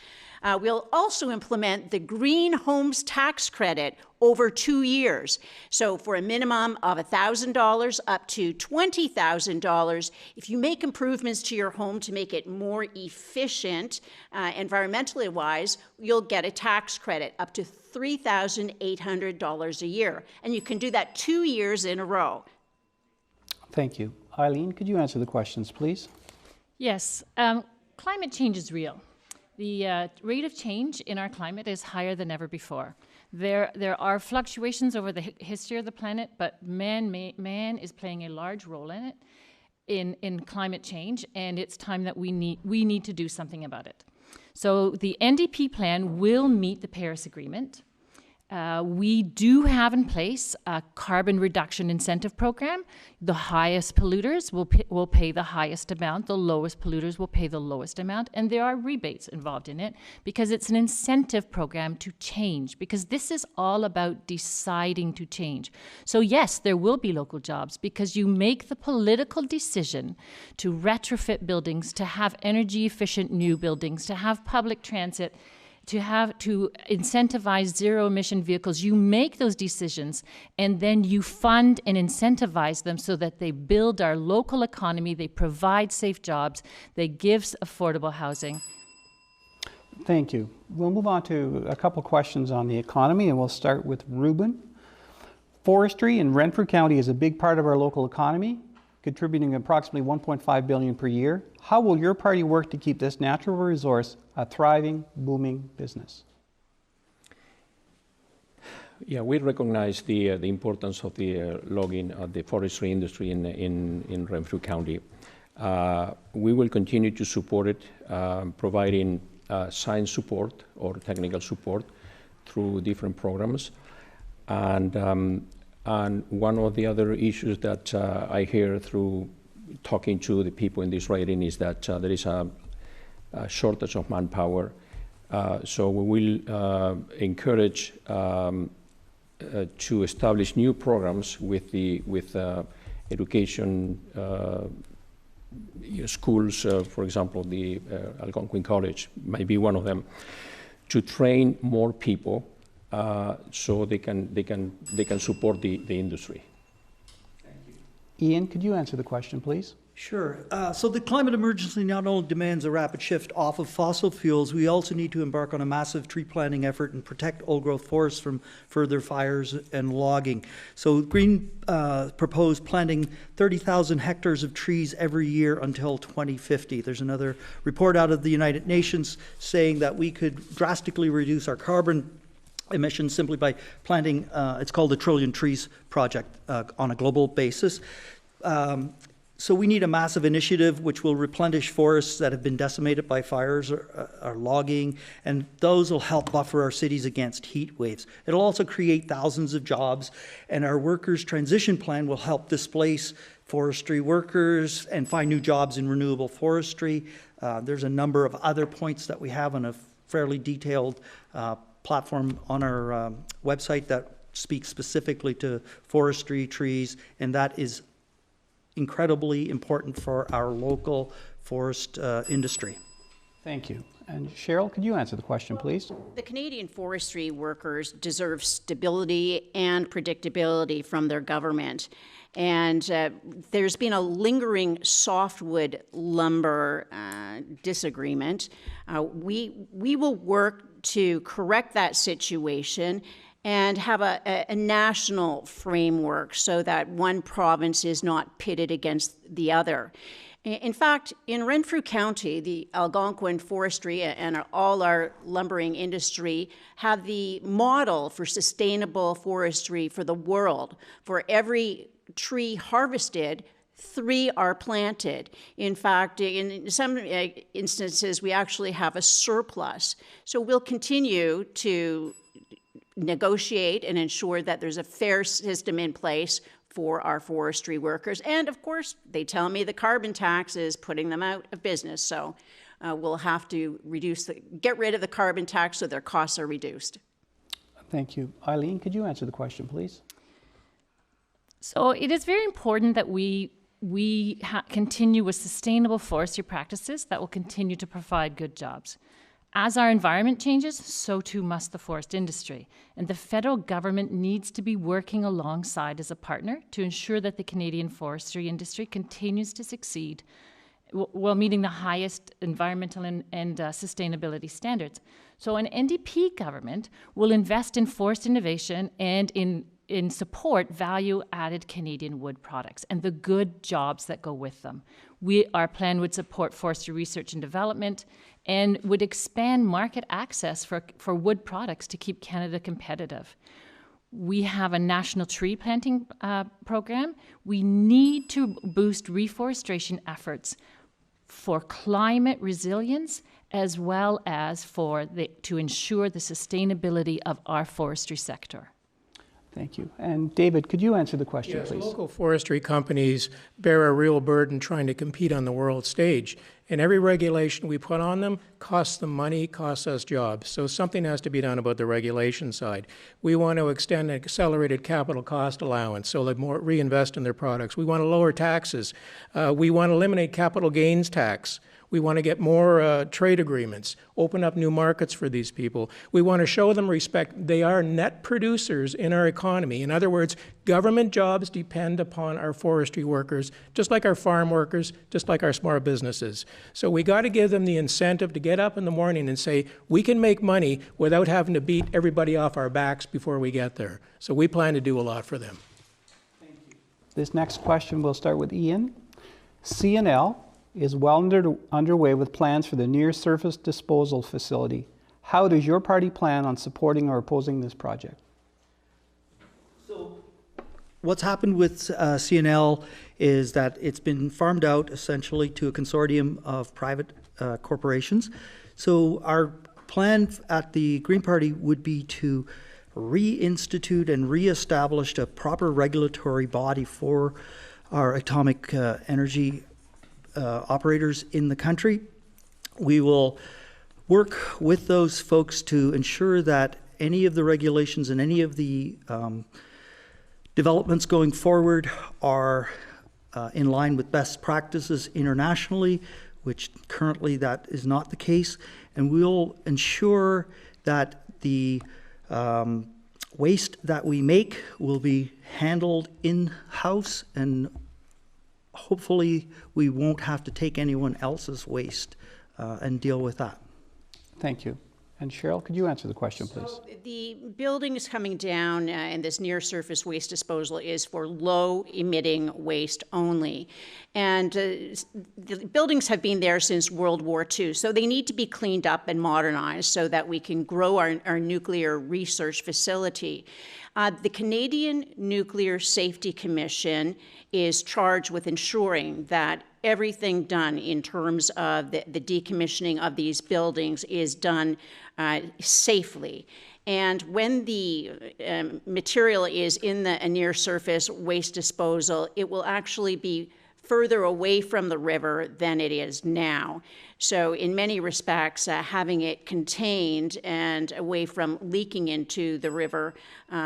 We'll also implement the Green Homes Tax Credit over 2 years. So for a minimum of $1,000 up to $20,000, if you make improvements to your home to make it more efficient, environmentally wise, you'll get a tax credit up to $3,800 a year. And you can do that 2 years in a row. Thank you. Eileen, could you answer the questions, please? Yes. Climate change is real. The rate of change in our climate is higher than ever before. There are fluctuations over the history of the planet, but man is playing a large role in it, in climate change, and it's time that we need to do something about it. So the NDP plan will meet the Paris Agreement. We do have in place a carbon reduction incentive program. The highest polluters will pay the highest amount, the lowest polluters will pay the lowest amount, and there are rebates involved in it because it's an incentive program to change, because this is all about deciding to change. So yes, there will be local jobs because you make the political decision to retrofit buildings, to have energy efficient new buildings, to have public transit, to incentivize zero-emission vehicles. You make those decisions, and then you fund and incentivize them so that they build our local economy, they provide safe jobs, they give affordable housing. Thank you. We'll move on to a couple questions on the economy, and we'll start with Ruben. Forestry in Renfrew County is a big part of our local economy, contributing approximately $1.5 billion per year. How will your party work to keep this natural resource a thriving, booming business? Yeah, we recognize the importance of the logging, the forestry industry in Renfrew County. We will continue to support it, providing science support or technical support through different programs. And one of the other issues that I hear through talking to the people in this riding is that there is a shortage of manpower. So we will encourage to establish new programs with education schools, for example, the Algonquin College might be one of them, to train more people so they can support the industry. Ian, could you answer the question, please? Sure. So the climate emergency not only demands a rapid shift off of fossil fuels, we also need to embark on a massive tree planting effort and protect old-growth forests from further fires and logging. So Green proposed planting 30,000 hectares of trees every year until 2050. There's another report out of the United Nations saying that we could drastically reduce our carbon emissions simply by planting, it's called the Trillion Trees Project on a global basis. So we need a massive initiative which will replenish forests that have been decimated by fires or logging, and those will help buffer our cities against heat waves. It'll also create thousands of jobs, and our workers' transition plan will help displace forestry workers and find new jobs in renewable forestry. There's a number of other points that we have on a fairly detailed platform on our website that speaks specifically to forestry, trees, and that is incredibly important for our local forest industry. Thank you. And Cheryl, could you answer the question, please? The Canadian forestry workers deserve stability and predictability from their government. And there's been a lingering softwood lumber disagreement. We will work to correct that situation and have a national framework so that one province is not pitted against the other. In fact, in Renfrew County, the Algonquin forestry and all our lumbering industry have the model for sustainable forestry for the world. For every tree harvested, 3 are planted. In fact, in some instances, we actually have a surplus. So we'll continue to negotiate and ensure that there's a fair system in place for our forestry workers. And of course, they tell me the carbon tax is putting them out of business. So we'll have to get rid of the carbon tax so their costs are reduced. Thank you. Eileen, could you answer the question, please? So it is very important that we continue with sustainable forestry practices that will continue to provide good jobs. As our environment changes, so too must the forest industry. And the federal government needs to be working alongside as a partner to ensure that the Canadian forestry industry continues to succeed while meeting the highest environmental and sustainability standards. So an NDP government will invest in forest innovation and in support value-added Canadian wood products and the good jobs that go with them. Our plan would support forestry research and development and would expand market access for wood products to keep Canada competitive. We have a national tree planting program. We need to boost reforestation efforts for climate resilience as well as to ensure the sustainability of our forestry sector. Thank you. And David, could you answer the question, yes, please? Local forestry companies bear a real burden trying to compete on the world stage. And every regulation we put on them costs them money, costs us jobs. So something has to be done about the regulation side. We want to extend an accelerated capital cost allowance so they more reinvest in their products. We want to lower taxes. We want to eliminate capital gains tax. We want to get more trade agreements, open up new markets for these people. We want to show them respect. They are net producers in our economy. In other words, government jobs depend upon our forestry workers, just like our farm workers, just like our small businesses. So we got to give them the incentive to get up in the morning and say, we can make money without having to beat everybody off our backs before we get there. So we plan to do a lot for them. Thank you. This next question will start with Ian. CNL is well underway with plans for the near-surface disposal facility. How does your party plan on supporting or opposing this project? So what's happened with CNL is that it's been farmed out essentially to a consortium of private corporations. So our plan at the Green Party would be to reinstitute and reestablish a proper regulatory body for our atomic energy operators in the country. We will work with those folks to ensure that any of the regulations and any of the developments going forward are in line with best practices internationally, which currently that is not the case. And we'll ensure that the waste that we make will be handled in-house, and hopefully we won't have to take anyone else's waste and deal with that. Thank you. And Cheryl, could you answer the question, please? So the building is coming down and this near-surface waste disposal is for low-emitting waste only. And the buildings have been there since World War II, so they need to be cleaned up and modernized so that we can grow our nuclear research facility. The Canadian Nuclear Safety Commission is charged with ensuring that everything done in terms of the decommissioning of these buildings is done safely. And when the material is in the near-surface waste disposal, it will actually be further away from the river than it is now. So in many respects, having it contained and away from leaking into the river,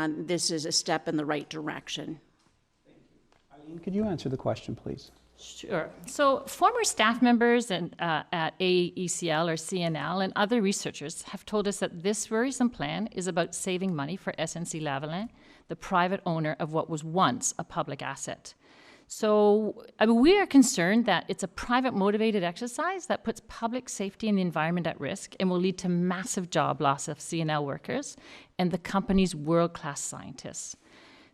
this is a step in the right direction. Eileen, could you answer the question, please? Sure. So former staff members at AECL or CNL and other researchers have told us that this worrisome plan is about saving money for SNC-Lavalin, the private owner of what was once a public asset. So we are concerned that it's a private motivated exercise that puts public safety and the environment at risk and will lead to massive job loss of CNL workers and the company's world-class scientists.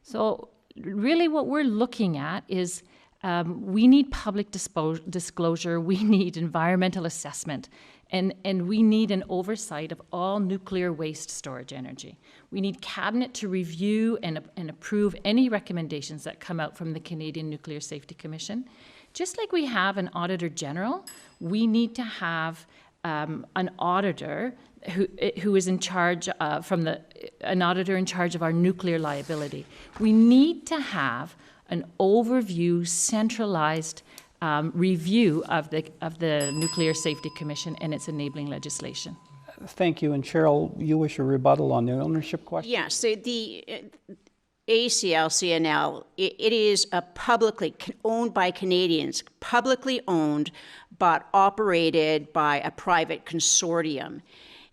So really what we're looking at is we need public disclosure, we need environmental assessment, and we need an oversight of all nuclear waste storage energy. We need Cabinet to review and approve any recommendations that come out from the Canadian Nuclear Safety Commission. Just like we have an Auditor General, we need to have an auditor who is in charge an auditor in charge of our nuclear liability. We need to have an overview, centralized review of the Nuclear Safety Commission and its enabling legislation. Thank you. And Cheryl, you wish a rebuttal on the ownership question? Yes, so the ACL-CNL, it is a publicly owned by Canadians, publicly owned, but operated by a private consortium.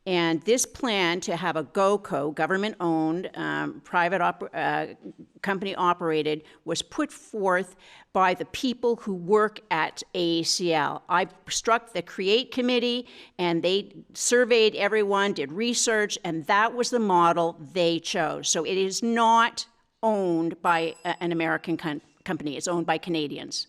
And this plan to have a GOCO, government-owned, private company-operated, was put forth by the people who work at ACL. I struck the CREATE committee, and they surveyed everyone, did research, and that was the model they chose. So it is not owned by an American company. It's owned by Canadians.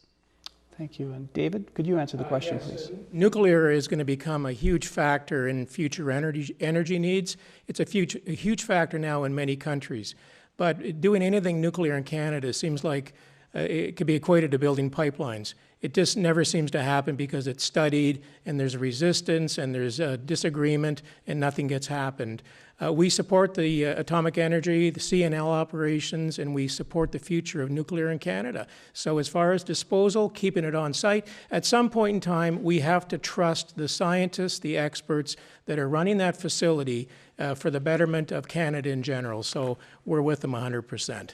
Thank you. And David, could you answer the question, yes. please? Nuclear is going to become a huge factor in future energy needs. It's a huge factor now in many countries. But doing anything nuclear in Canada seems like it could be equated to building pipelines. It just never seems to happen because it's studied and there's resistance and there's disagreement and nothing gets happened. We support the atomic energy, the CNL operations, and we support the future of nuclear in Canada. So as far as disposal, keeping it on site, at some point in time, we have to trust the scientists, the experts that are running that facility for the betterment of Canada in general. So we're with them 100%.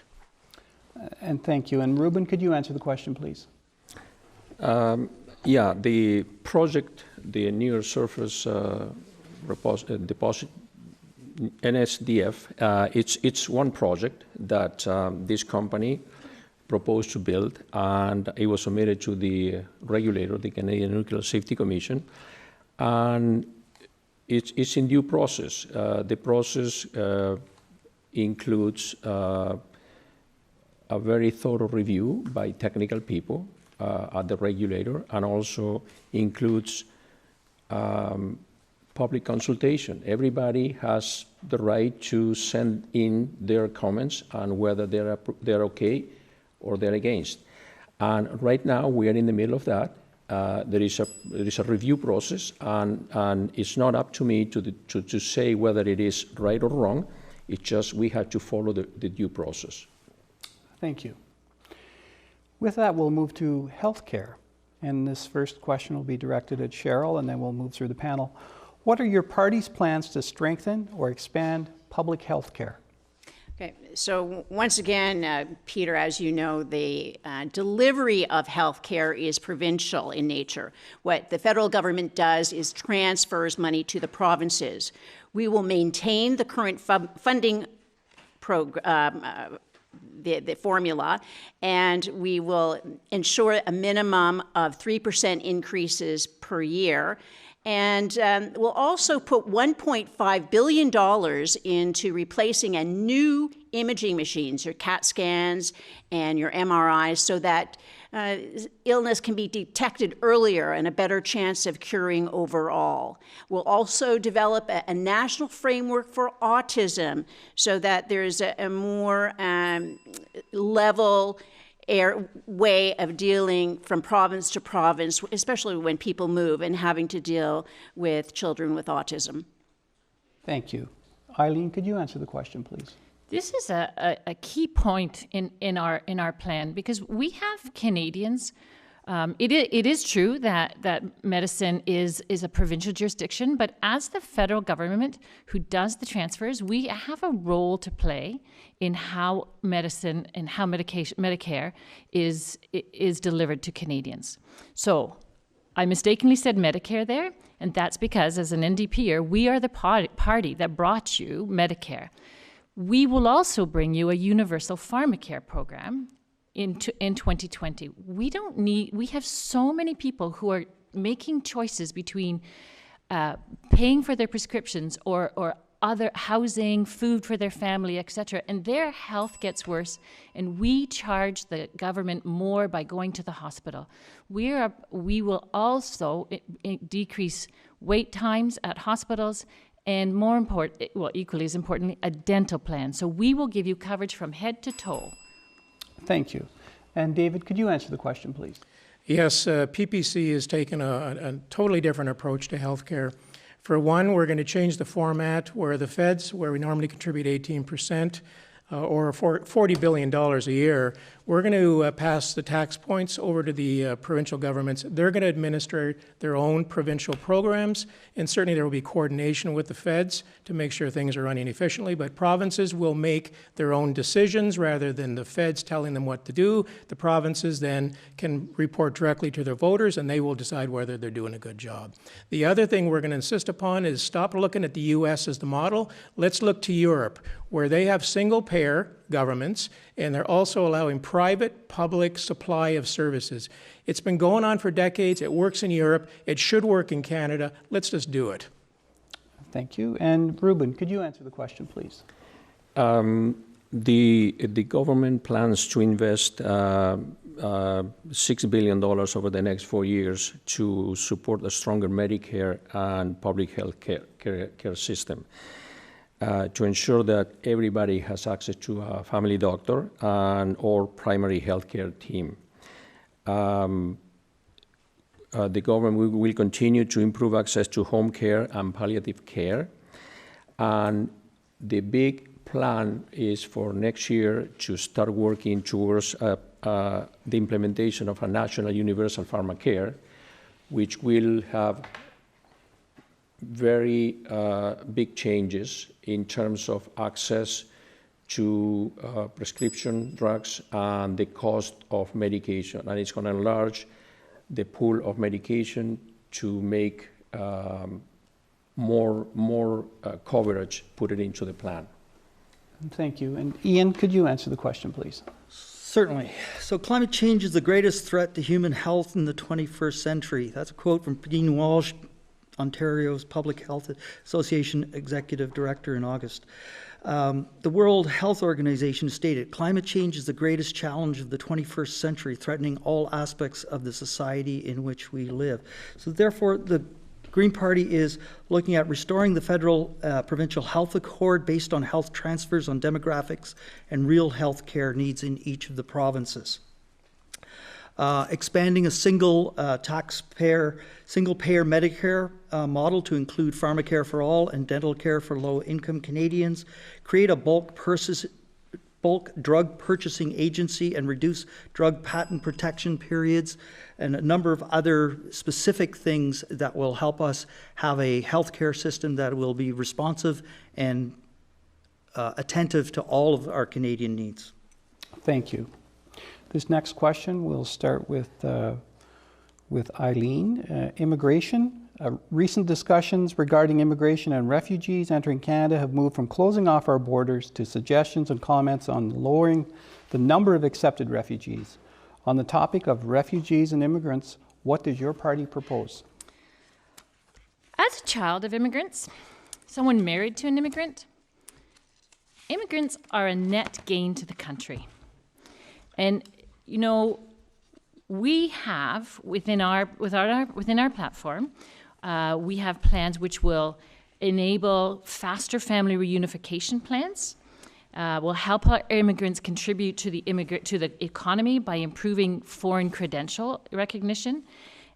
And thank you. And Ruben, could you answer the question, please? Yeah, the project, the near surface deposit, NSDF, it's one project that this company proposed to build, and it was submitted to the regulator, the Canadian Nuclear Safety Commission, and it's in due process. The process includes a very thorough review by technical people at the regulator, and also includes public consultation. Everybody has the right to send in their comments on whether they're okay or they're against. And right now we are in the middle of that. There is a review process, and it's not up to me to say whether it is right or wrong. It's just we have to follow the due process. Thank you. With that, we'll move to healthcare. And this first question will be directed at Cheryl, and then we'll move through the panel. What are your party's plans to strengthen or expand public health care? Okay, so once again, Peter, as you know, the delivery of health care is provincial in nature. What the federal government does is transfers money to the provinces. We will maintain the current funding program, the formula, and we will ensure a minimum of 3% increases per year. And we'll also put $1.5 billion into replacing a new imaging machines, your CAT scans and your MRIs, so that illness can be detected earlier and a better chance of curing overall. We'll also develop a national framework for autism so that there's a more level way of dealing from province to province, especially when people move and having to deal with children with autism. Thank you. Eileen, could you answer the question, please? This is a key point in our plan, because we have Canadians. It is true that medicine is a provincial jurisdiction, but as the federal government who does the transfers, we have a role to play in how medicine and how Medicare is delivered to Canadians. So I mistakenly said Medicare there, and that's because as an NDPer, we are the party that brought you Medicare. We will also bring you a universal pharmacare program in 2020. We have so many people who are making choices between paying for their prescriptions or other housing, food for their family, etc., and their health gets worse, and we charge the government more by going to the hospital. We will also decrease wait times at hospitals, and more important, well, equally as importantly, a dental plan. So we will give you coverage from head to toe. Thank you. And David, could you answer the question, please? Yes, PPC has taken a totally different approach to healthcare. For one, we're going to change the format where the feds, where we normally contribute 18%, or $40 billion a year, we're going to pass the tax points over to the provincial governments. They're going to administer their own provincial programs, and certainly there will be coordination with the feds to make sure things are running efficiently, but provinces will make their own decisions rather than the feds telling them what to do. The provinces then can report directly to their voters, and they will decide whether they're doing a good job. The other thing we're going to insist upon is stop looking at the U.S. as the model. Let's look to Europe, where they have single-payer governments, and they're also allowing private-public supply of services. It's been going on for decades. It works in Europe. It should work in Canada. Let's just do it. Thank you. And Ruben, could you answer the question, please? The government plans to invest $6 billion over the next 4 years to support a stronger Medicare and public health care system. To ensure that everybody has access to a family doctor and or primary health care team. The government will continue to improve access to home care and palliative care. And the big plan is for next year to start working towards the implementation of a national universal pharmacare, which will have very big changes in terms of access to prescription drugs and the cost of medication. And it's going to enlarge the pool of medication to make more coverage put it into the plan. Thank you. And Ian, could you answer the question, please? Certainly. So climate change is the greatest threat to human health in the 21st century. That's a quote from Dean Walsh, Ontario's Public Health Association Executive Director in August. The World Health Organization stated, climate change is the greatest challenge of the 21st century, threatening all aspects of the society in which we live. So therefore, the Green Party is looking at restoring the federal provincial health accord based on health transfers on demographics and real health care needs in each of the provinces. Expanding a single-payer Medicare model to include pharmacare for all and dental care for low-income Canadians, create a bulk drug purchasing agency and reduce drug patent protection periods, and a number of other specific things that will help us have a healthcare system that will be responsive and attentive to all of our Canadian needs. Thank you. This next question, we'll start with Eileen. Immigration. Recent discussions regarding immigration and refugees entering Canada have moved from closing off our borders to suggestions and comments on lowering the number of accepted refugees. On the topic of refugees and immigrants, what does your party propose? As a child of immigrants, someone married to an immigrant, immigrants are a net gain to the country. And, you know, we have within our platform, we have plans which will enable faster family reunification plans, will help our immigrants contribute to the economy by improving foreign credential recognition,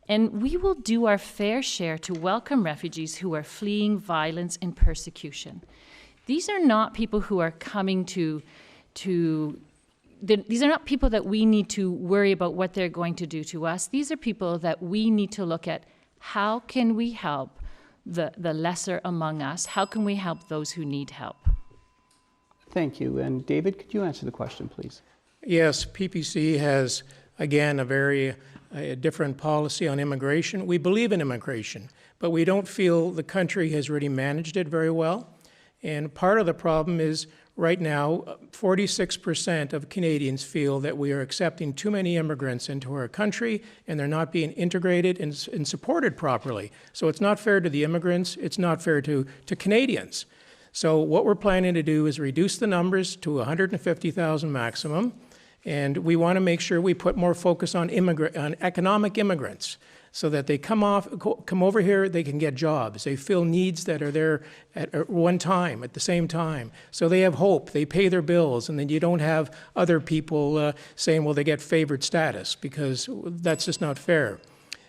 and we will do our fair share to welcome refugees who are fleeing violence and persecution. These are not people who are coming these are not people that we need to worry about what they're going to do to us. These are people that we need to look at, how can we help the lesser among us? How can we help those who need help? Thank you. And David, could you answer the question, please? Yes, PPC has, again, a very different policy on immigration. We believe in immigration, but we don't feel the country has really managed it very well. And part of the problem is right now, 46% of Canadians feel that we are accepting too many immigrants into our country and they're not being integrated and supported properly. So it's not fair to the immigrants, it's not fair to Canadians. So what we're planning to do is reduce the numbers to 150,000 maximum, and we want to make sure we put more focus on economic immigrants, so that they come over here, they can get jobs. They fill needs that are there at one time, at the same time. So they have hope, they pay their bills, and then you don't have other people saying, well, they get favored status, because that's just not fair.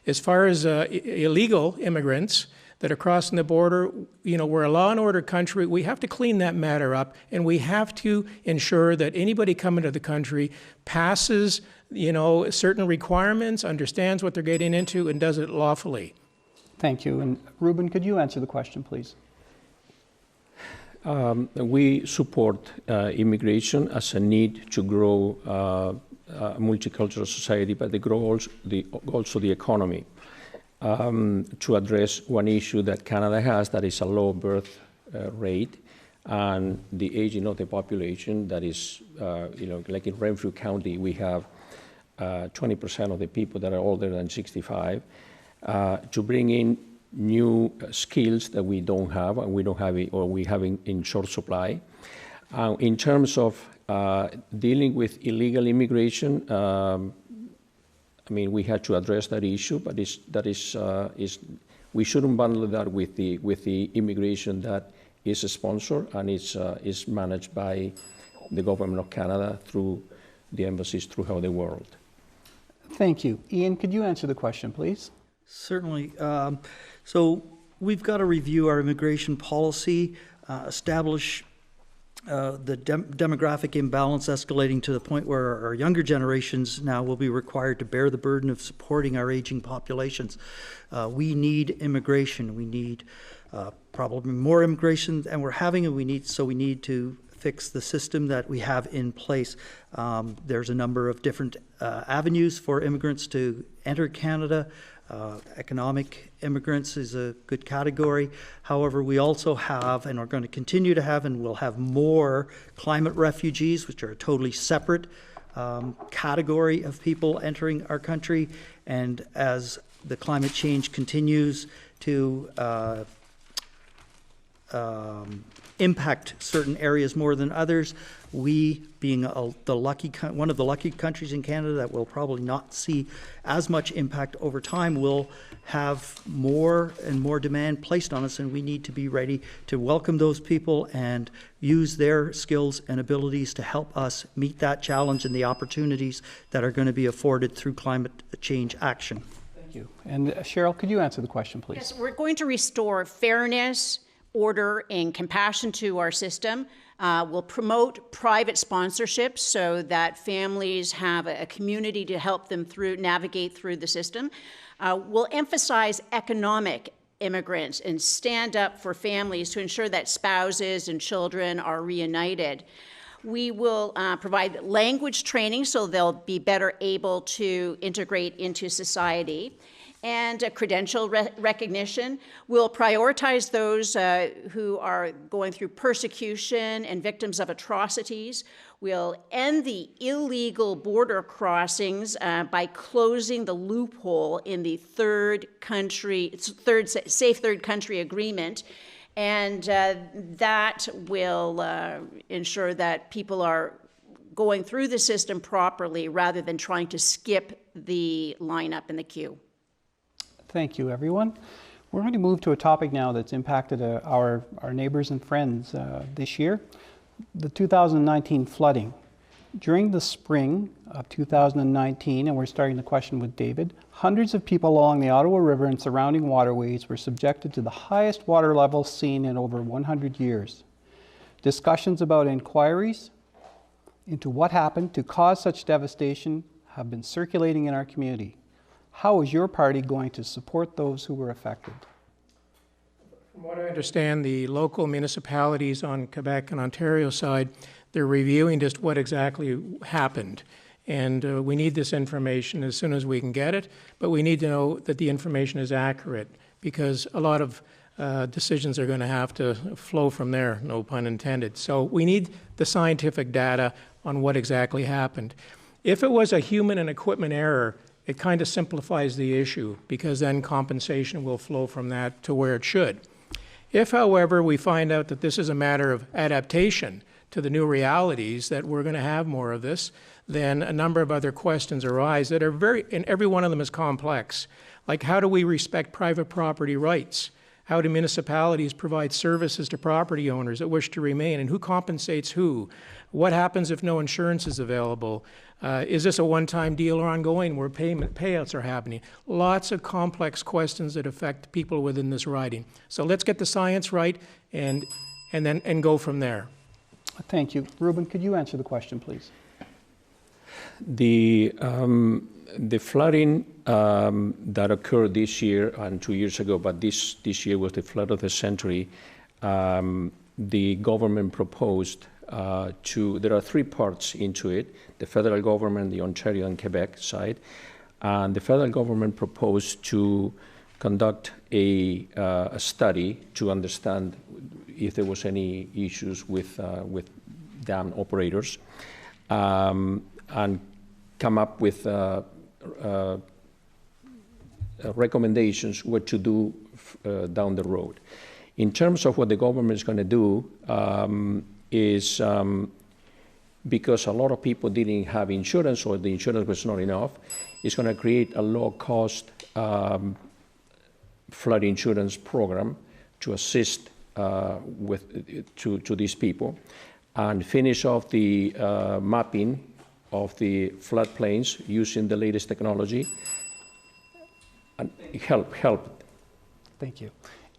As far as illegal immigrants, that are crossing the border, we're a law and order country. We have to clean that matter up, and we have to ensure that anybody coming to the country passes, certain requirements, understands what they're getting into, and does it lawfully. Thank you. And Ruben, could you answer the question, please? We support immigration as a need to grow a multicultural society, but they grow also the economy. To address one issue that Canada has, that is a low birth rate, and the aging of the population. That is, like in Renfrew County, we have 20% of the people that are older than 65. To bring in new skills that we don't have, and we don't have it, or we have in short supply. In terms of dealing with illegal immigration, we had to address that issue, but we shouldn't bundle that with the immigration that is sponsored and is managed by the government of Canada through the embassies throughout the world. Thank you. Ian, could you answer the question, please? Certainly. So we've got to review our immigration policy, establish the demographic imbalance escalating to the point where our younger generations now will be required to bear the burden of supporting our aging populations. We need immigration. We need probably more immigration than we're having, and we need to fix the system that we have in place. There's a number of different avenues for immigrants to enter Canada. Economic immigrants is a good category. However, we also have, and are going to continue to have, and will have more climate refugees, which are a totally separate category of people entering our country. And as the climate change continues to impact certain areas more than others, we, being one of the lucky countries in Canada that will probably not see as much impact over time, will have more and more demand placed on us, and we need to be ready to welcome those people and use their skills and abilities to help us meet that challenge and the opportunities that are going to be afforded through climate change action. Thank you. And Cheryl, could you answer the question, please? Yes, we're going to restore fairness, order, and compassion to our system. We'll promote private sponsorships so that families have a community to help them navigate through the system. We'll emphasize economic immigrants and stand up for families to ensure that spouses and children are reunited. We will provide language training so they'll be better able to integrate into society. And credential recognition. We'll prioritize those who are going through persecution and victims of atrocities. We'll end the illegal border crossings by closing the loophole in the Safe Third Country Agreement. And that will ensure that people are going through the system properly rather than trying to skip the lineup in the queue. Thank you, everyone. We're going to move to a topic now that's impacted our neighbors and friends this year, the 2019 flooding. During the spring of 2019, and we're starting the question with David, hundreds of people along the Ottawa River and surrounding waterways were subjected to the highest water levels seen in over 100 years. Discussions about inquiries into what happened to cause such devastation have been circulating in our community. How is your party going to support those who were affected? From what I understand, the local municipalities on Quebec and Ontario side, they're reviewing just what exactly happened. And we need this information as soon as we can get it, but we need to know that the information is accurate, because a lot of decisions are going to have to flow from there, no pun intended. So we need the scientific data on what exactly happened. If it was a human and equipment error, it kind of simplifies the issue, because then compensation will flow from that to where it should. If, however, we find out that this is a matter of adaptation to the new realities, that we're going to have more of this, then a number of other questions arise that are and every one of them is complex. Like, how do we respect private property rights? How do municipalities provide services to property owners that wish to remain, and who compensates who? What happens if no insurance is available? Is this a one-time deal or ongoing where payouts are happening? Lots of complex questions that affect people within this riding. So let's get the science right and go from there. Thank you. Ruben, could you answer the question, please? The flooding that occurred this year and 2 years ago, but this year was the flood of the century. The government proposed there are three parts into it: the federal government, the Ontario and Quebec side, and the federal government proposed to conduct a study to understand if there was any issues with dam operators, and come up with recommendations what to do down the road. In terms of what the government is going to do, because a lot of people didn't have insurance or the insurance was not enough, it's going to create a low-cost flood insurance program to assist to these people, and finish off the mapping of the floodplains using the latest technology, and help. Thank you.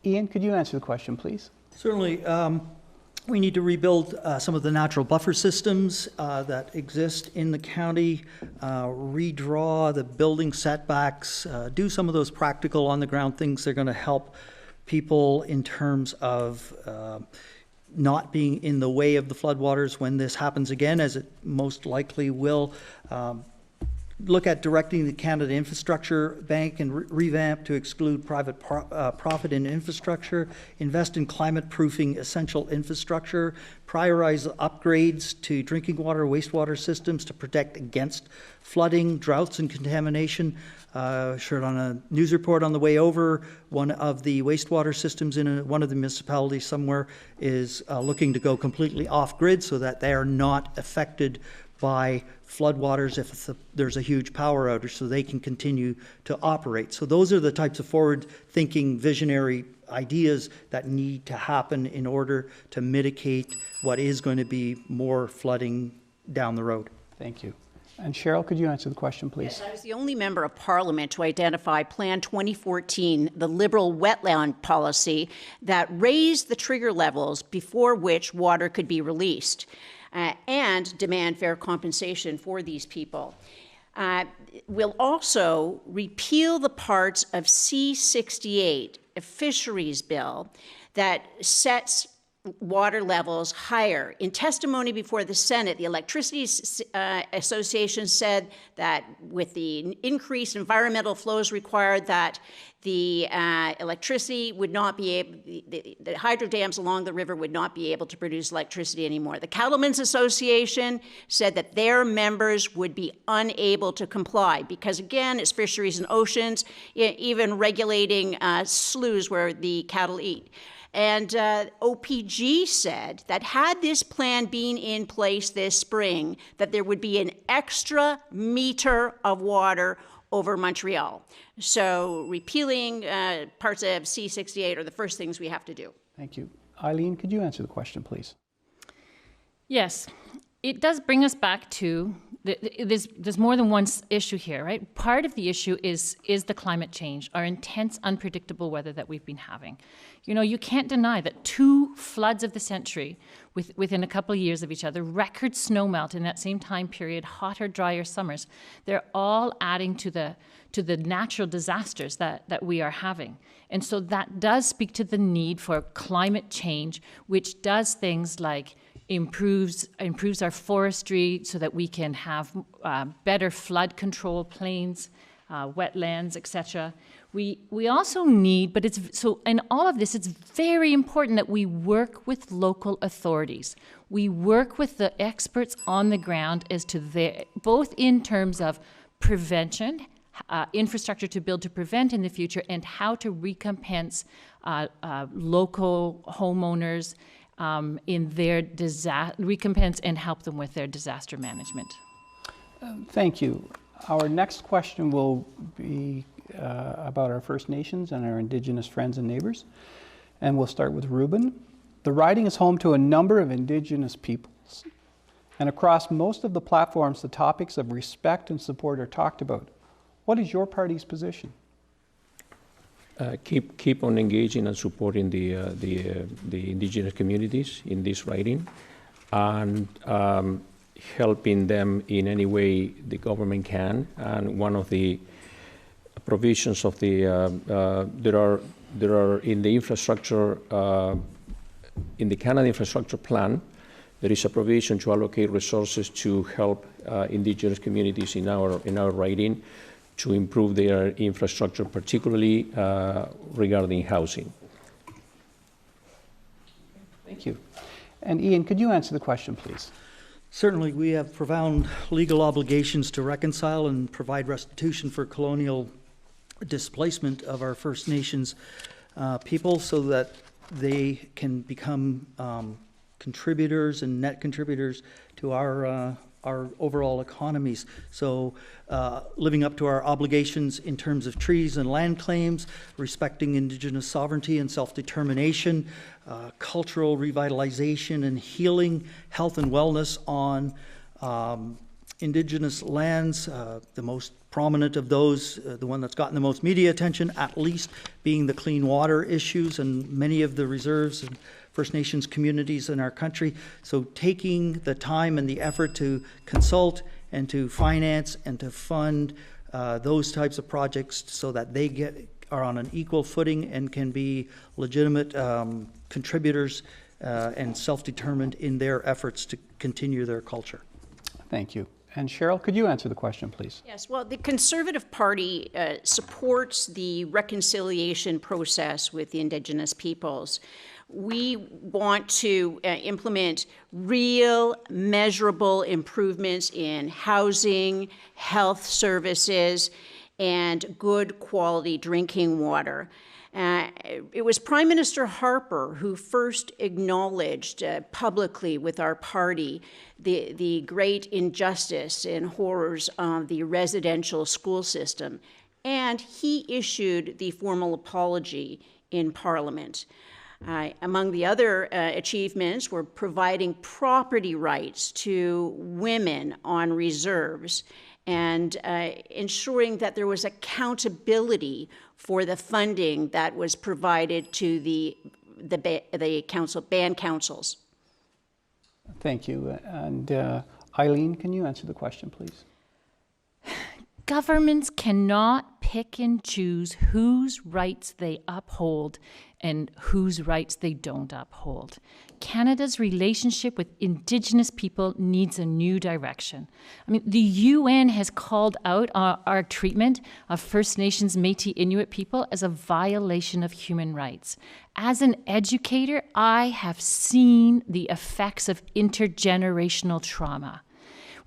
Ian, could you answer the question, please? Certainly. We need to rebuild some of the natural buffer systems that exist in the county, redraw the building setbacks, do some of those practical on-the-ground things that are going to help people in terms of not being in the way of the floodwaters when this happens again, as it most likely will. Look at directing the Canada Infrastructure Bank and revamp to exclude private profit in infrastructure, invest in climate-proofing essential infrastructure, prioritize upgrades to drinking water, wastewater systems to protect against flooding, droughts, and contamination. Shared on a news report on the way over, one of the wastewater systems in one of the municipalities somewhere is looking to go completely off-grid so that they are not affected by floodwaters if there's a huge power outage, so they can continue to operate. So those are the types of forward-thinking, visionary ideas that need to happen in order to mitigate what is going to be more flooding down the road. Thank you. And Cheryl, could you answer the question, please? Yes, I was the only member of Parliament to identify Plan 2014, the Liberal wetland policy that raised the trigger levels before which water could be released, and demand fair compensation for these people. We'll also repeal the parts of C-68, a fisheries bill, that sets water levels higher. In testimony before the Senate, the Electricity Association said that with the increased environmental flows required, that the electricity would not be able, the hydro dams along the river would not be able to produce electricity anymore. The Cattlemen's Association said that their members would be unable to comply because, again, it's fisheries and oceans, even regulating sloughs where the cattle eat. And OPG said that had this plan been in place this spring, that there would be an extra meter of water over Montreal. So repealing parts of C-68 are the first things we have to do. Thank you. Eileen, could you answer the question, please? Yes. It does bring us back to, there's more than one issue here, right? Part of the issue is the climate change, our intense, unpredictable weather that we've been having. You know, you can't deny that 2 floods of the century within a couple of years of each other, record snowmelt in that same time period, hotter, drier summers, they're all adding to the natural disasters that we are having. And so that does speak to the need for climate change, which does things like improves our forestry so that we can have better flood control plains, wetlands, etc. We also need, but in all of this, it's very important that we work with local authorities. We work with the experts on the ground as to both in terms of prevention, infrastructure to build to prevent in the future, and how to recompense local homeowners in their recompense and help them with their disaster management. Thank you. Our next question will be about our First Nations and our Indigenous friends and neighbors. And we'll start with Ruben. The riding is home to a number of Indigenous peoples. And across most of the platforms, the topics of respect and support are talked about. What is your party's position? Keep on engaging and supporting the Indigenous communities in this riding, and helping them in any way the government can. And one of the provisions of the there are in the infrastructure in the Canada Infrastructure Plan, there is a provision to allocate resources to help Indigenous communities in our riding to improve their infrastructure, particularly regarding housing. Thank you. And Ian, could you answer the question, please? Certainly, we have profound legal obligations to reconcile and provide restitution for colonial displacement of our First Nations people so that they can become contributors and net contributors to our overall economies. So living up to our obligations in terms of trees and land claims, respecting Indigenous sovereignty and self-determination, cultural revitalization and healing, health and wellness on Indigenous lands, the most prominent of those, the one that's gotten the most media attention, at least, being the clean water issues and many of the reserves and First Nations communities in our country. So taking the time and the effort to consult and to finance and to fund those types of projects so that they are on an equal footing and can be legitimate contributors and self-determined in their efforts to continue their culture. Thank you. And Cheryl, could you answer the question, please? Yes, well, the Conservative Party supports the reconciliation process with the Indigenous peoples. We want to implement real, measurable improvements in housing, health services, and good quality drinking water. It was Prime Minister Harper who first acknowledged publicly with our party the great injustice and horrors of the residential school system, and he issued the formal apology in Parliament. Among the other achievements were providing property rights to women on reserves and ensuring that there was accountability for the funding that was provided to the band councils. Thank you. And Eileen, can you answer the question, please? Governments cannot pick and choose whose rights they uphold and whose rights they don't uphold. Canada's relationship with Indigenous people needs a new direction. I mean, the UN has called out our treatment of First Nations, Métis, Inuit people as a violation of human rights. As an educator, I have seen the effects of intergenerational trauma.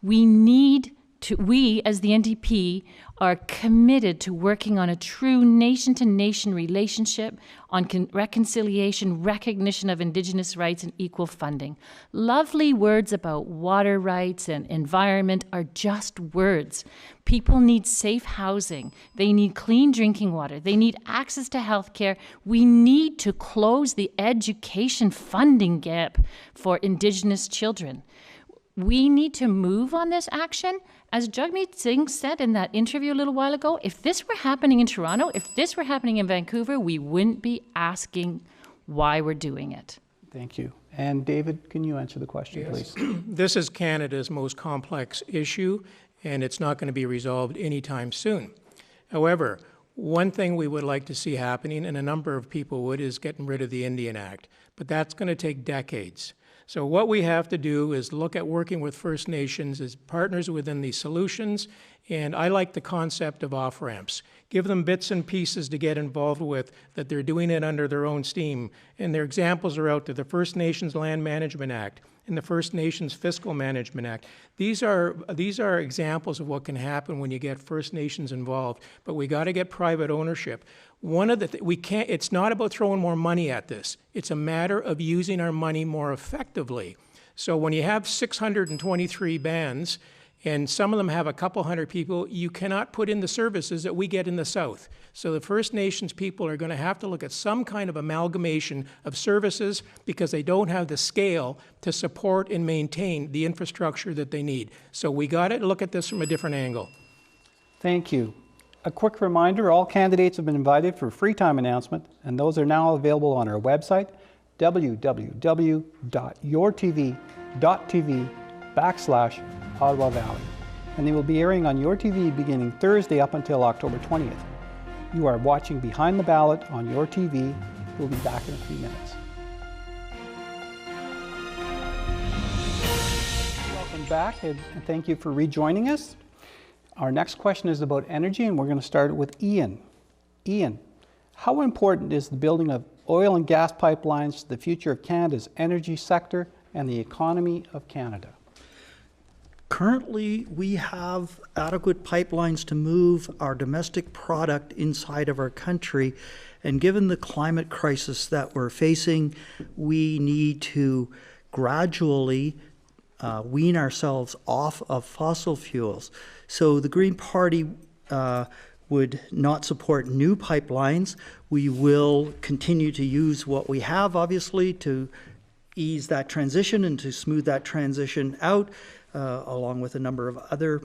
We, as the NDP, are committed to working on a true nation-to-nation relationship on reconciliation, recognition of Indigenous rights, and equal funding. Lovely words about water rights and environment are just words. People need safe housing. They need clean drinking water. They need access to health care. We need to close the education funding gap for Indigenous children. We need to move on this action. As Jagmeet Singh said in that interview a little while ago, if this were happening in Toronto, if this were happening in Vancouver, we wouldn't be asking why we're doing it. Thank you. And David, can you answer the question, please? This is Canada's most complex issue, and it's not going to be resolved anytime soon. However, one thing we would like to see happening, and a number of people would, is getting rid of the Indian Act. But that's going to take decades. So what we have to do is look at working with First Nations as partners within the solutions, and I like the concept of off-ramps. Give them bits and pieces to get involved with, that they're doing it under their own steam. And their examples are out there, the First Nations Land Management Act and the First Nations Fiscal Management Act. These are examples of what can happen when you get First Nations involved, but we got to get private ownership. One of the it's not about throwing more money at this. It's a matter of using our money more effectively. So when you have 623 bands and some of them have a couple hundred people. You cannot put in the services that we get in the South. So the First Nations people are going to have to look at some kind of amalgamation of services because they don't have the scale to support and maintain the infrastructure that they need. So we got to look at this from a different angle. Thank you. A quick reminder, all candidates have been invited for a free time announcement, and those are now available on our website, www.yourtv.tv/Ottawa Valley. And they will be airing on Your TV beginning Thursday up until October 20th. You are watching Behind the Ballot on Your TV. We'll be back in a few minutes. Welcome back, and thank you for rejoining us. Our next question is about energy, and we're going to start with Ian. Ian, how important is the building of oil and gas pipelines to the future of Canada's energy sector and the economy of Canada? Currently, we have adequate pipelines to move our domestic product inside of our country. And given the climate crisis that we're facing, we need to gradually wean ourselves off of fossil fuels. So the Green Party would not support new pipelines. We will continue to use what we have, obviously, to ease that transition and to smooth that transition out, along with a number of other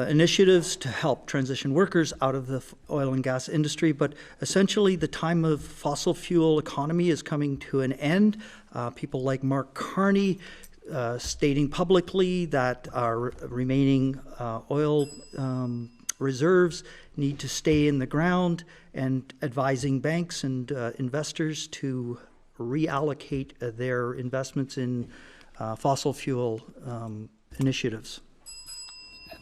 initiatives to help transition workers out of the oil and gas industry. But essentially, the time of fossil fuel economy is coming to an end. People like Mark Carney stating publicly that our remaining oil reserves need to stay in the ground, and advising banks and investors to reallocate their investments in fossil fuel initiatives.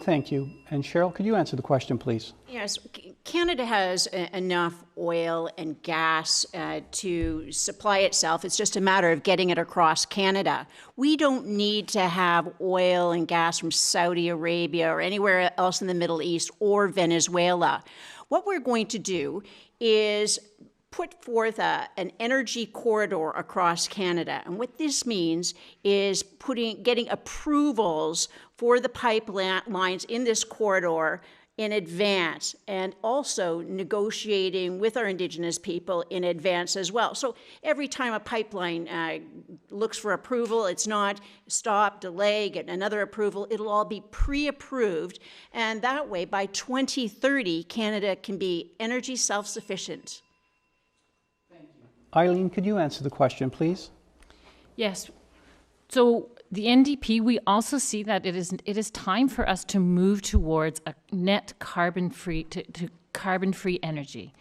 Thank you. And Cheryl, could you answer the question, please? Yes, Canada has enough oil and gas to supply itself. It's just a matter of getting it across Canada. We don't need to have oil and gas from Saudi Arabia or anywhere else in the Middle East or Venezuela. What we're going to do is put forth an energy corridor across Canada. And what this means is getting approvals for the pipelines in this corridor in advance, and also negotiating with our Indigenous people in advance as well. So every time a pipeline looks for approval, it's not stop, delay, get another approval. It'll all be pre-approved, and that way by 2030, Canada can be energy self-sufficient. Eileen, could you answer the question, please? Yes. So the NDP, we also see that it is time for us to move towards a net carbon-free to carbon-free energy.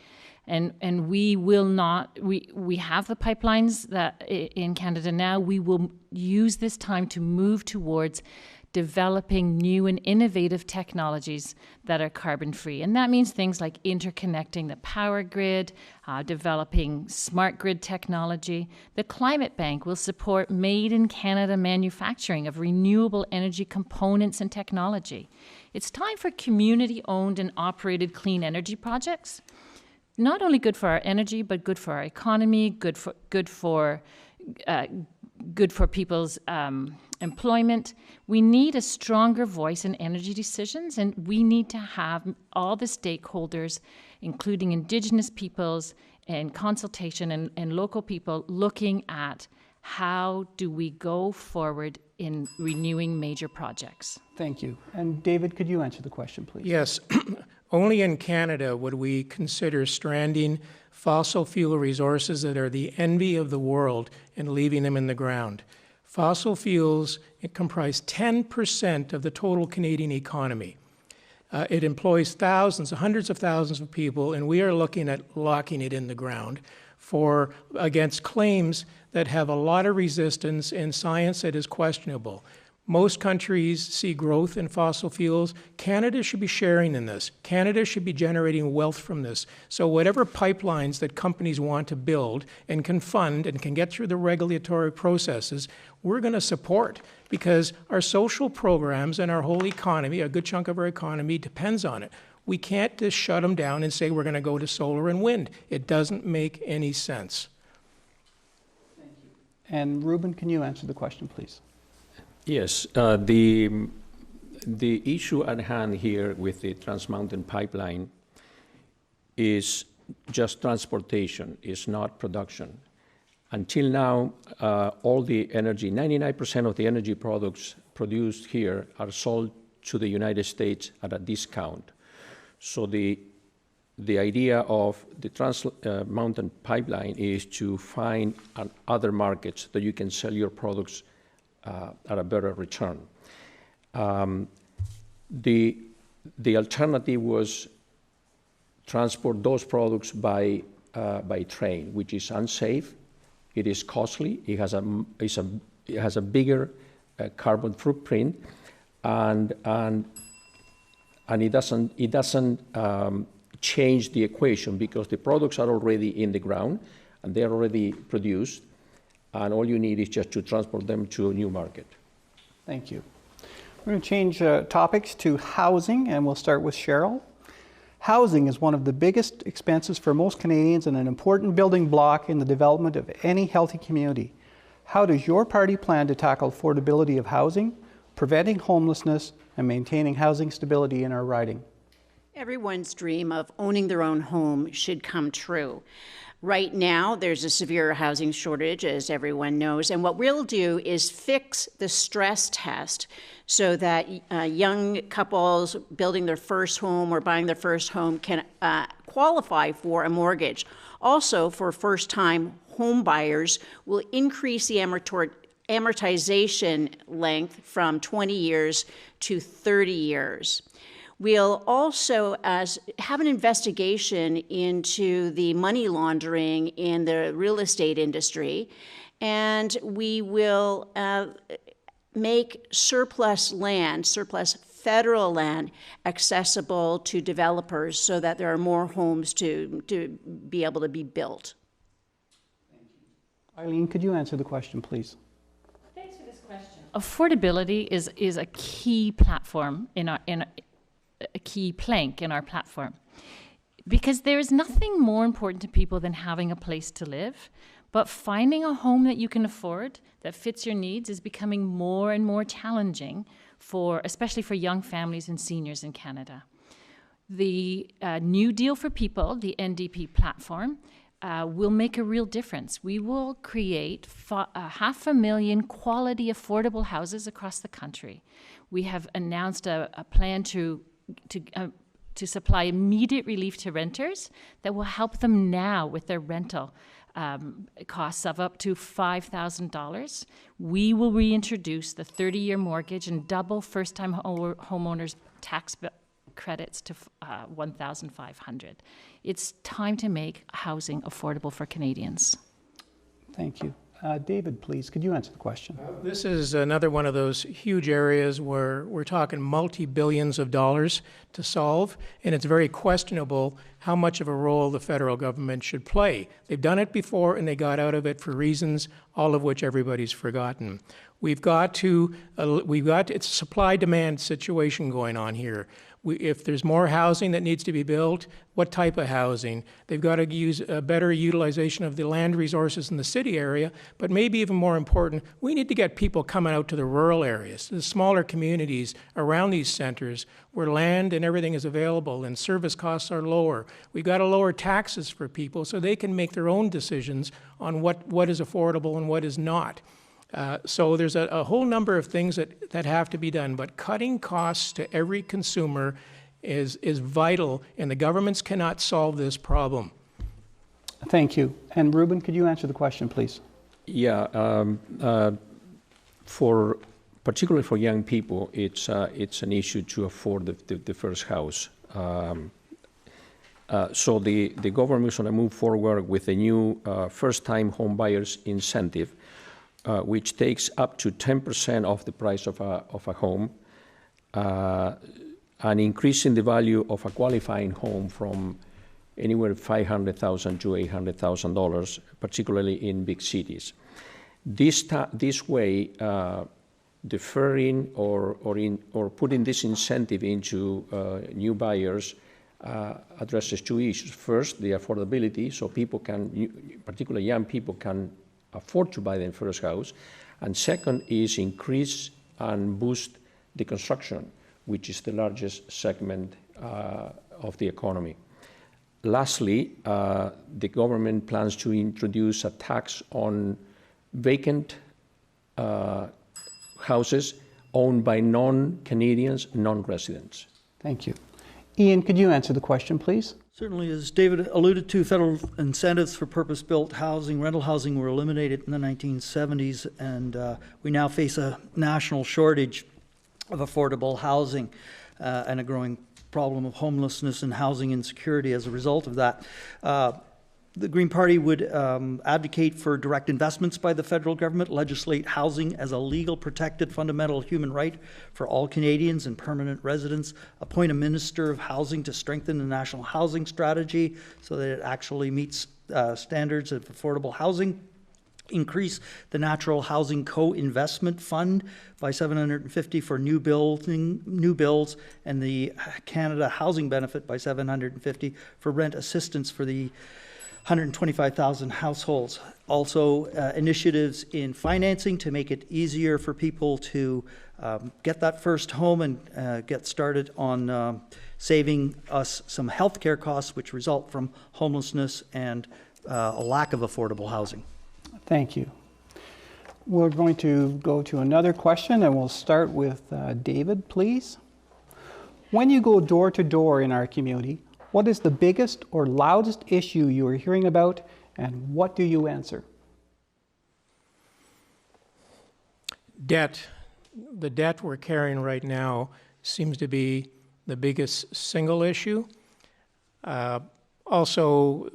And we will not, we have the pipelines that in Canada now. We will use this time to move towards developing new and innovative technologies that are carbon-free. And that means things like interconnecting the power grid, developing smart grid technology. The Climate Bank will support made-in-Canada manufacturing of renewable energy components and technology. It's time for community-owned and operated clean energy projects. Not only good for our energy, but good for our economy, good for people's employment. We need a stronger voice in energy decisions, and we need to have all the stakeholders, including Indigenous peoples and consultation and local people, looking at how do we go forward in renewing major projects. Thank you. And David, could you answer the question, please? Yes. Only in Canada would we consider stranding fossil fuel resources that are the envy of the world and leaving them in the ground. Fossil fuels comprise 10% of the total Canadian economy. It employs thousands, hundreds of thousands of people, and we are looking at locking it in the ground against claims that have a lot of resistance and science that is questionable. Most countries see growth in fossil fuels. Canada should be sharing in this. Canada should be generating wealth from this. So whatever pipelines that companies want to build and can fund and can get through the regulatory processes, we're going to support, because our social programs and our whole economy, a good chunk of our economy, depends on it. We can't just shut them down and say we're going to go to solar and wind. It doesn't make any sense. Thank you. And Ruben, can you answer the question, please? Yes, the issue at hand here with the Trans Mountain Pipeline is just transportation, is not production. Until now, all the energy, 99% of the energy products produced here are sold to the United States at a discount. So the idea of the Trans Mountain Pipeline is to find other markets that you can sell your products at a better return. The alternative was transport those products by train, which is unsafe. It is costly. It has a bigger carbon footprint, and it doesn't change the equation because the products are already in the ground and they're already produced, and all you need is just to transport them to a new market. Thank you. We're going to change topics to housing, and we'll start with Cheryl. Housing is one of the biggest expenses for most Canadians and an important building block in the development of any healthy community. How does your party plan to tackle affordability of housing, preventing homelessness, and maintaining housing stability in our riding? Everyone's dream of owning their own home should come true. Right now, there's a severe housing shortage, as everyone knows, and what we'll do is fix the stress test so that young couples building their first home or buying their first home can qualify for a mortgage. Also, for first-time home buyers, we'll increase the amortization length from 20 years to 30 years. We'll also have an investigation into the money laundering in the real estate industry, and we will make surplus federal land accessible to developers so that there are more homes to be able to be built. Eileen, could you answer the question, please? Thanks for this question. Affordability is a key platform a key plank in our platform, because there is nothing more important to people than having a place to live, but finding a home that you can afford that fits your needs is becoming more and more challenging especially for young families and seniors in Canada. The New Deal for People, the NDP platform, will make a real difference. We will create 500,000 quality affordable houses across the country. We have announced a plan to supply immediate relief to renters that will help them now with their rental costs of up to $5,000. We will reintroduce the 30-year mortgage and double first-time homeowners tax credits to $1,500. It's time to make housing affordable for Canadians. Thank you. David, please, could you answer the question? This is another one of those huge areas where we're talking multi-billions of dollars to solve, and it's very questionable how much of a role the federal government should play. They've done it before, and they got out of it for reasons, all of which everybody's forgotten. It's a supply-demand situation going on here. If there's more housing that needs to be built, what type of housing? They've got to use a better utilization of the land resources in the city area, but maybe even more important, we need to get people coming out to the rural areas, the smaller communities around these centers where land and everything is available and service costs are lower. We've got to lower taxes for people so they can make their own decisions on what is affordable and what is not. So there's a whole number of things that have to be done, but cutting costs to every consumer is vital, and the governments cannot solve this problem. Thank you. And Ruben, could you answer the question, please? Yeah, particularly for young people, it's an issue to afford the first house. So the government is going to move forward with a new first-time home buyers incentive, which takes up to 10% of the price of a home, and increasing the value of a qualifying home from anywhere $500,000 to $800,000, particularly in big cities. This way, deferring or putting this incentive into new buyers addresses two issues. First, the affordability, so people can, particularly young people, can afford to buy their first house. And second is increase and boost the construction, which is the largest segment of the economy. Lastly, the government plans to introduce a tax on vacant houses owned by non-Canadians, non-residents. Thank you. Ian, could you answer the question, please? Certainly, as David alluded to, federal incentives for purpose-built housing, rental housing, were eliminated in the 1970s, and we now face a national shortage of affordable housing and a growing problem of homelessness and housing insecurity as a result of that. The Green Party would advocate for direct investments by the federal government, legislate housing as a legal protected fundamental human right for all Canadians and permanent residents, appoint a minister of housing to strengthen the national housing strategy so that it actually meets standards of affordable housing, increase the natural housing co-investment fund by $750 for new builds, and the Canada Housing Benefit by $750 for rent assistance for the 125,000 households. Also, initiatives in financing to make it easier for people to get that first home and get started on saving us some health care costs which result from homelessness and a lack of affordable housing. Thank you. We're going to go to another question, and we'll start with David, please. When you go door to door in our community, what is the biggest or loudest issue you are hearing about, and what do you answer? Debt. The debt we're carrying right now seems to be the biggest single issue. Also,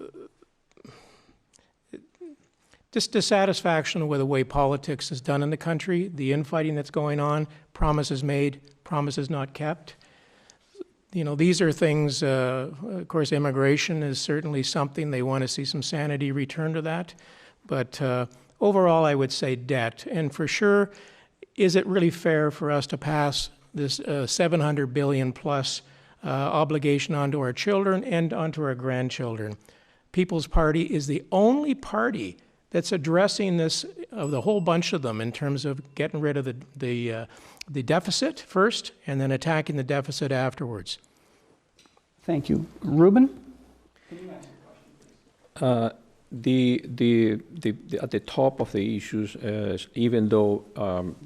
just dissatisfaction with the way politics is done in the country, the infighting that's going on, promises made, promises not kept. You know, these are things, of course, immigration is certainly something. They want to see some sanity return to that. But overall, I would say debt. And for sure, is it really fair for us to pass this $700 billion plus obligation onto our children and onto our grandchildren? People's Party is the only party that's addressing this, of the whole bunch of them, in terms of getting rid of the deficit first and then attacking the deficit afterwards. Thank you. Ruben? At the top of the issues, even though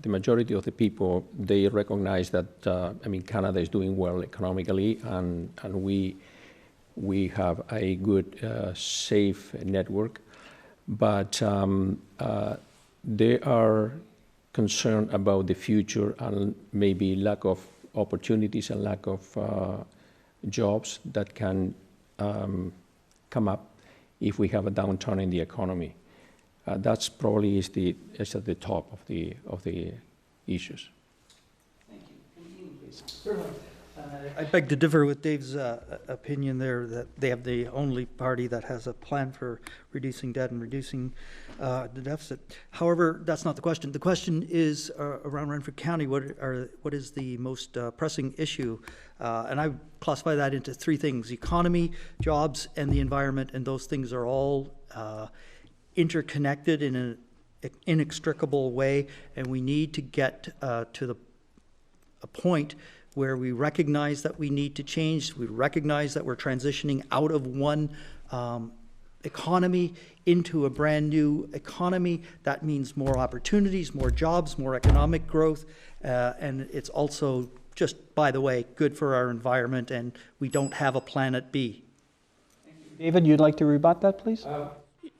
the majority of the people, they recognize that, Canada is doing well economically, and we have a good, safe network, but they are concerned about the future and maybe lack of opportunities and lack of jobs that can come up if we have a downturn in the economy. That's probably is at the top of the issues. Thank you. Please. Certainly. I beg to differ with Dave's opinion there that they have the only party that has a plan for reducing debt and reducing the deficit. However, that's not the question. The question is around Renfrew County, what is the most pressing issue? And I classify that into three things: economy, jobs, and the environment. And those things are all interconnected in an inextricable way. And we need to get to a point where we recognize that we need to change. We recognize that we're transitioning out of one economy into a brand new economy. That means more opportunities, more jobs, more economic growth, and it's also, just by the way, good for our environment, and we don't have a planet B. David, you'd like to rebut that, please?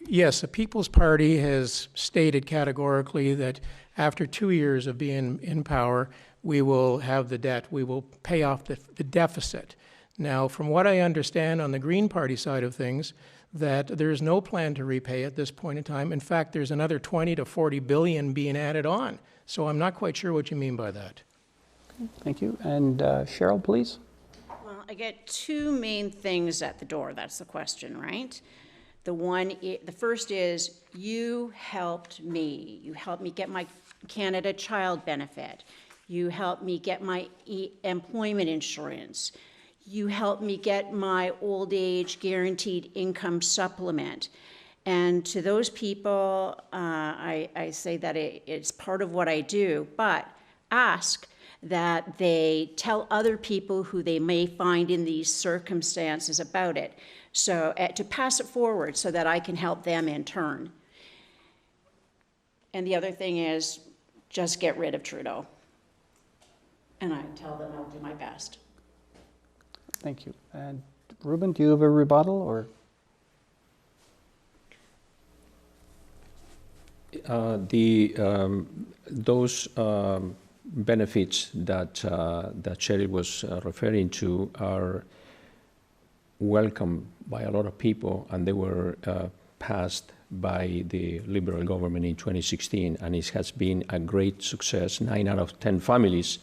Yes, the People's Party has stated categorically that after 2 years of being in power, we will have the debt, we will pay off the deficit. Now, from what I understand on the Green Party side of things, that there is no plan to repay at this point in time. In fact, there's another 20 to 40 billion being added on. So I'm not quite sure what you mean by that. Thank you. And Cheryl, please. Well, I get two main things at the door. That's the question, right? The first is, you helped me. You helped me get my Canada Child Benefit. You helped me get my employment insurance. You helped me get my old age guaranteed income supplement. And to those people, I say that it's part of what I do, but ask that they tell other people who they may find in these circumstances about it. So to pass it forward so that I can help them in turn. And the other thing is just get rid of Trudeau. And I tell them I'll do my best. Thank you. And Ruben, do you have a rebuttal or? Those benefits that Cheryl was referring to are welcomed by a lot of people, and they were passed by the Liberal government in 2016, and it has been a great success. 9 out of 10 families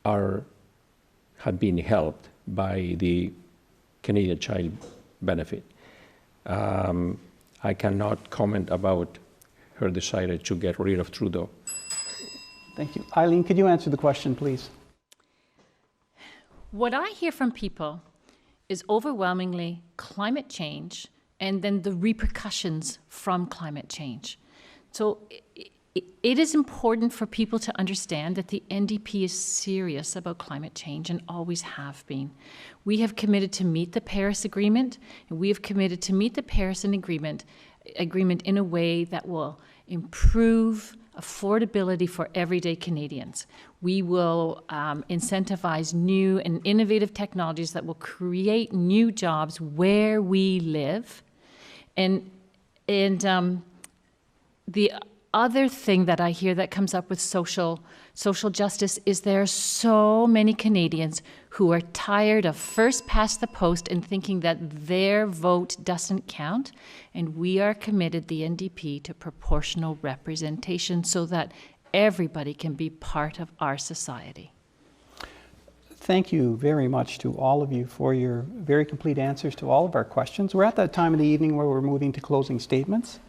have been helped by the Canadian Child Benefit. I cannot comment about her desire to get rid of Trudeau. Thank you. Eileen, could you answer the question, please? What I hear from people is overwhelmingly climate change and then the repercussions from climate change. So it is important for people to understand that the NDP is serious about climate change and always have been. We have committed to meet the Paris Agreement, and we have committed to meet the Paris Agreement in a way that will improve affordability for everyday Canadians. We will incentivize new and innovative technologies that will create new jobs where we live. And the other thing that I hear that comes up with social justice is there are so many Canadians who are tired of first past the post and thinking that their vote doesn't count. And we are committed, the NDP, to proportional representation so that everybody can be part of our society. Thank you very much to all of you for your very complete answers to all of our questions. We're at that time of the evening where we're moving to closing statements.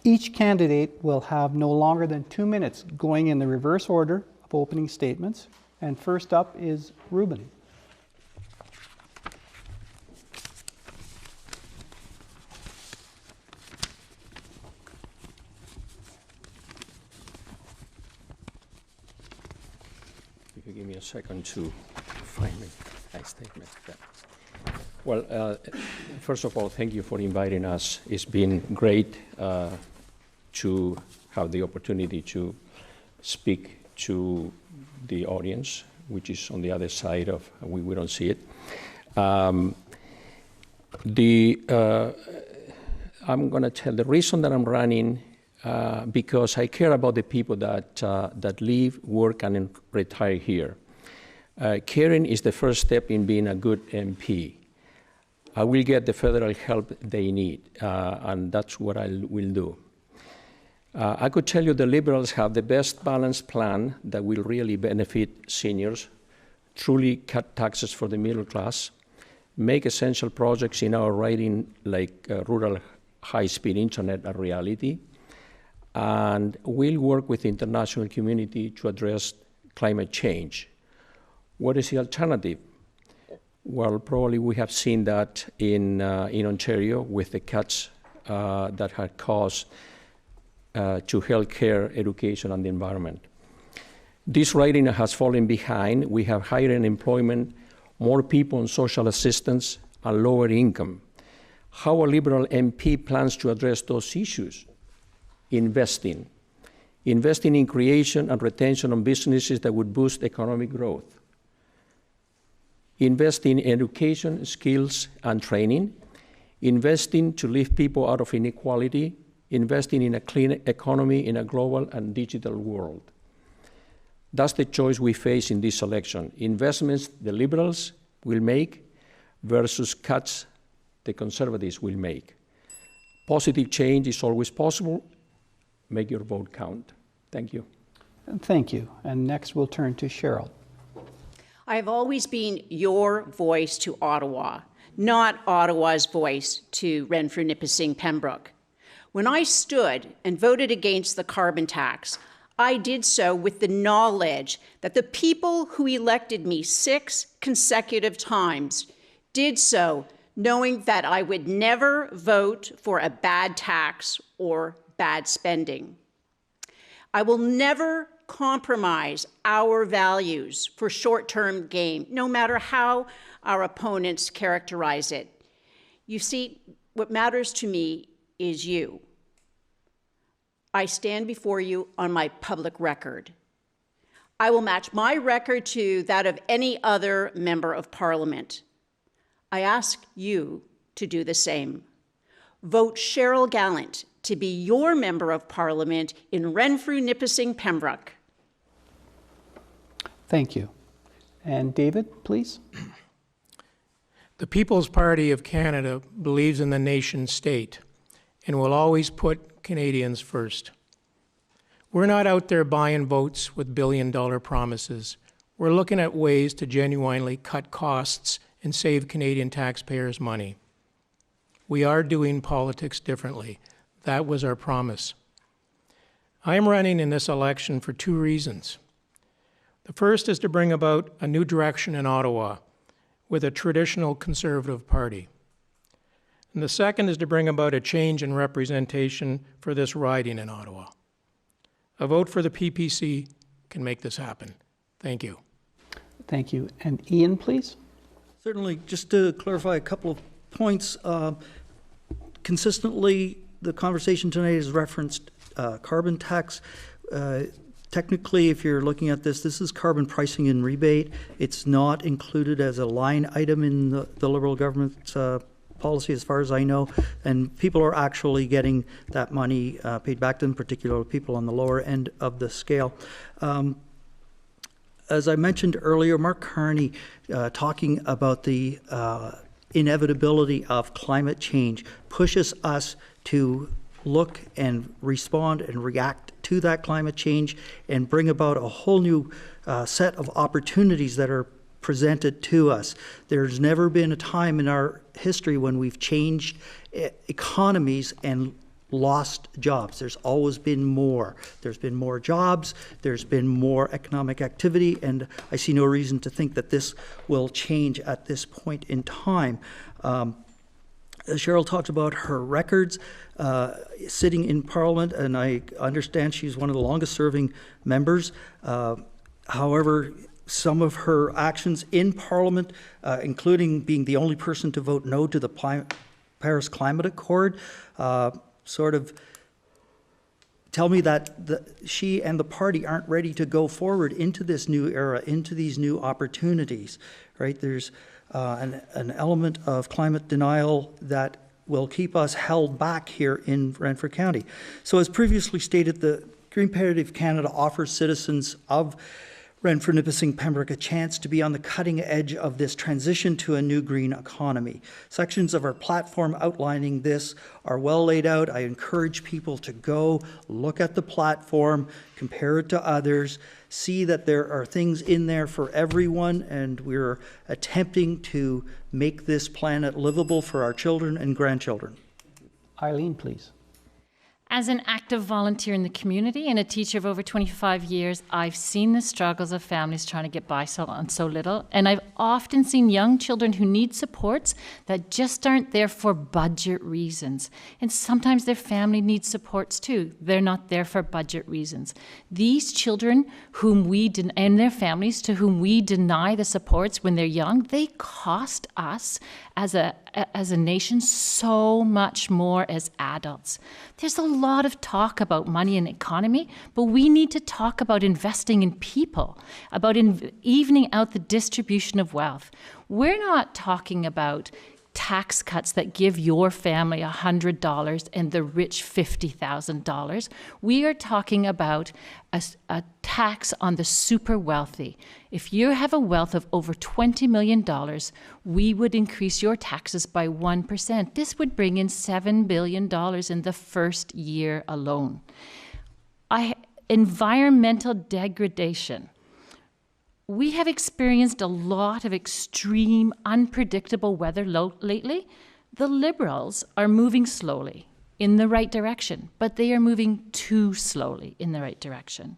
Each candidate will have no longer than 2 minutes, going in the reverse order of opening statements. And first up is Ruben. If you give me a second to find my statement. Yeah. Well, first of all, thank you for inviting us. It's been great to have the opportunity to speak to the audience, which is on the other side of, we don't see it. I'm going to tell the reason that I'm running because I care about the people that live, work, and retire here. Caring is the first step in being a good MP. I will get the federal help they need, and that's what I will do. I could tell you the Liberals have the best balanced plan that will really benefit seniors, truly cut taxes for the middle class, make essential projects in our riding like rural high-speed internet a reality, and we'll work with the international community to address climate change. What is the alternative? Well, probably we have seen that in Ontario with the cuts that had caused to healthcare, education, and the environment. This riding has fallen behind. We have higher unemployment, more people on social assistance, and lower income. How a Liberal MP plans to address those issues? Investing in creation and retention of businesses that would boost economic growth. Investing in education, skills, and training, investing to lift people out of inequality, investing in a clean economy in a global and digital world. That's the choice we face in this election. Investments the Liberals will make versus cuts the Conservatives will make. Positive change is always possible. Make your vote count. Thank you. Thank you. And next we'll turn to Cheryl. I have always been your voice to Ottawa, not Ottawa's voice to Renfrew, Nipissing, Pembroke. When I stood and voted against the carbon tax, I did so with the knowledge that the people who elected me 6 consecutive times did so knowing that I would never vote for a bad tax or bad spending. I will never compromise our values for short-term gain, no matter how our opponents characterize it. You see, what matters to me is you. I stand before you on my public record. I will match my record to that of any other member of Parliament. I ask you to do the same. Vote Cheryl Gallant to be your Member of Parliament in Renfrew, Nipissing, Pembroke. Thank you. And David, please. The People's Party of Canada believes in the nation state and will always put Canadians first. We're not out there buying votes with billion-dollar promises. We're looking at ways to genuinely cut costs and save Canadian taxpayers money. We are doing politics differently. That was our promise. I am running in this election for two reasons. The first is to bring about a new direction in Ottawa with a traditional Conservative party. And the second is to bring about a change in representation for this riding in Ottawa. A vote for the PPC can make this happen. Thank you. Thank you. And Ian, please. Certainly, just to clarify a couple of points, consistently the conversation tonight has referenced carbon tax. Technically, if you're looking at this is carbon pricing and rebate. It's not included as a line item in the Liberal government's policy, as far as I know, and people are actually getting that money paid back to them, particularly people on the lower end of the scale. As I mentioned earlier, Mark Carney talking about the inevitability of climate change pushes us to look and respond and react to that climate change and bring about a whole new set of opportunities that are presented to us. There's never been a time in our history when we've changed economies and lost jobs. There's always been more. There's been more jobs, there's been more economic activity, and I see no reason to think that this will change at this point in time. Cheryl talked about her records sitting in Parliament, and I understand she's one of the longest serving members. However, some of her actions in Parliament, including being the only person to vote no to the Paris Climate Accord, sort of tell me that she and the party aren't ready to go forward into this new era, into these new opportunities, right? There's an element of climate denial that will keep us held back here in Renfrew County. So as previously stated, the Green Party of Canada offers citizens of Renfrew, Nipissing, Pembroke a chance to be on the cutting edge of this transition to a new green economy. Sections of our platform outlining this are well laid out. I encourage people to go look at the platform, compare it to others, see that there are things in there for everyone, and we're attempting to make this planet livable for our children and grandchildren. Eileen, please. As an active volunteer in the community and a teacher of over 25 years, I've seen the struggles of families trying to get by on so little. And I've often seen young children who need supports that just aren't there for budget reasons. And sometimes their family needs supports too. They're not there for budget reasons. These children and their families to whom we deny the supports when they're young, they cost us as a nation so much more as adults. There's a lot of talk about money and economy, but we need to talk about investing in people, about evening out the distribution of wealth. We're not talking about tax cuts that give your family $100 and the rich $50,000. We are talking about a tax on the super wealthy. If you have a wealth of over $20 million, we would increase your taxes by 1%. This would bring in $7 billion in the first year alone. Environmental degradation. We have experienced a lot of extreme, unpredictable weather lately. The Liberals are moving slowly. in the right direction, but they are moving too slowly in the right direction.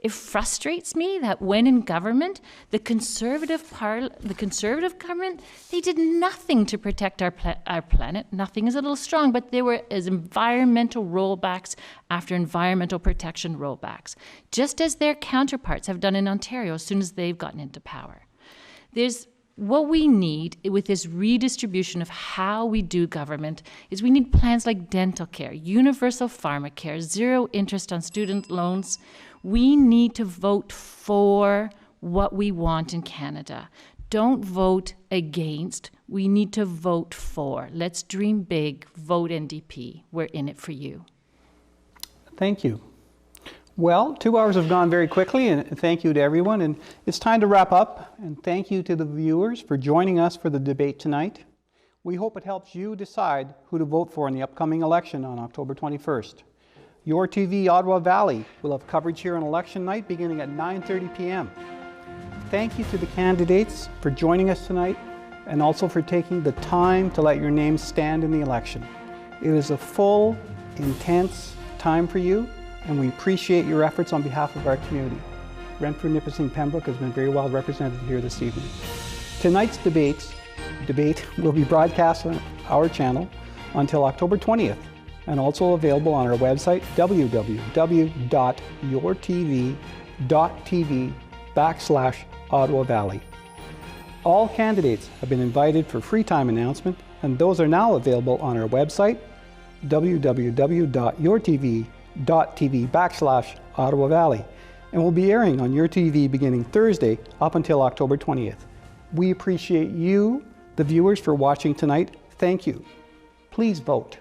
It frustrates me that when in government, the conservative government, they did nothing to protect our planet. Nothing is a little strong, but there were environmental rollbacks after environmental protection rollbacks, just as their counterparts have done in Ontario as soon as they've gotten into power. What we need with this redistribution of how we do government is we need plans like dental care, universal pharmacare, zero interest on student loans. We need to vote for what we want in Canada. Don't vote against. We need to vote for. Let's dream big. Vote NDP. We're in it for you. Thank you. Well, 2 hours have gone very quickly, and thank you to everyone. And it's time to wrap up. And thank you to the viewers for joining us for the debate tonight. We hope it helps you decide who to vote for in the upcoming election on October 21st. YourTV Ottawa Valley will have coverage here on election night beginning at 9:30 p.m. Thank you to the candidates for joining us tonight and also for taking the time to let your names stand in the election. It is a full, intense time for you, and we appreciate your efforts on behalf of our community. Renfrew, Nipissing, Pembroke has been very well represented here this evening. Tonight's debate will be broadcast on our channel until October 20th and also available on our website, www.yourtv.tv/Ottawa Valley. All candidates have been invited for free time announcement, and those are now available on our website, www.yourtv.tv/Ottawa Valley, and will be airing on YourTV beginning Thursday up until October 20th. We appreciate you, the viewers, for watching tonight. Thank you. Please vote.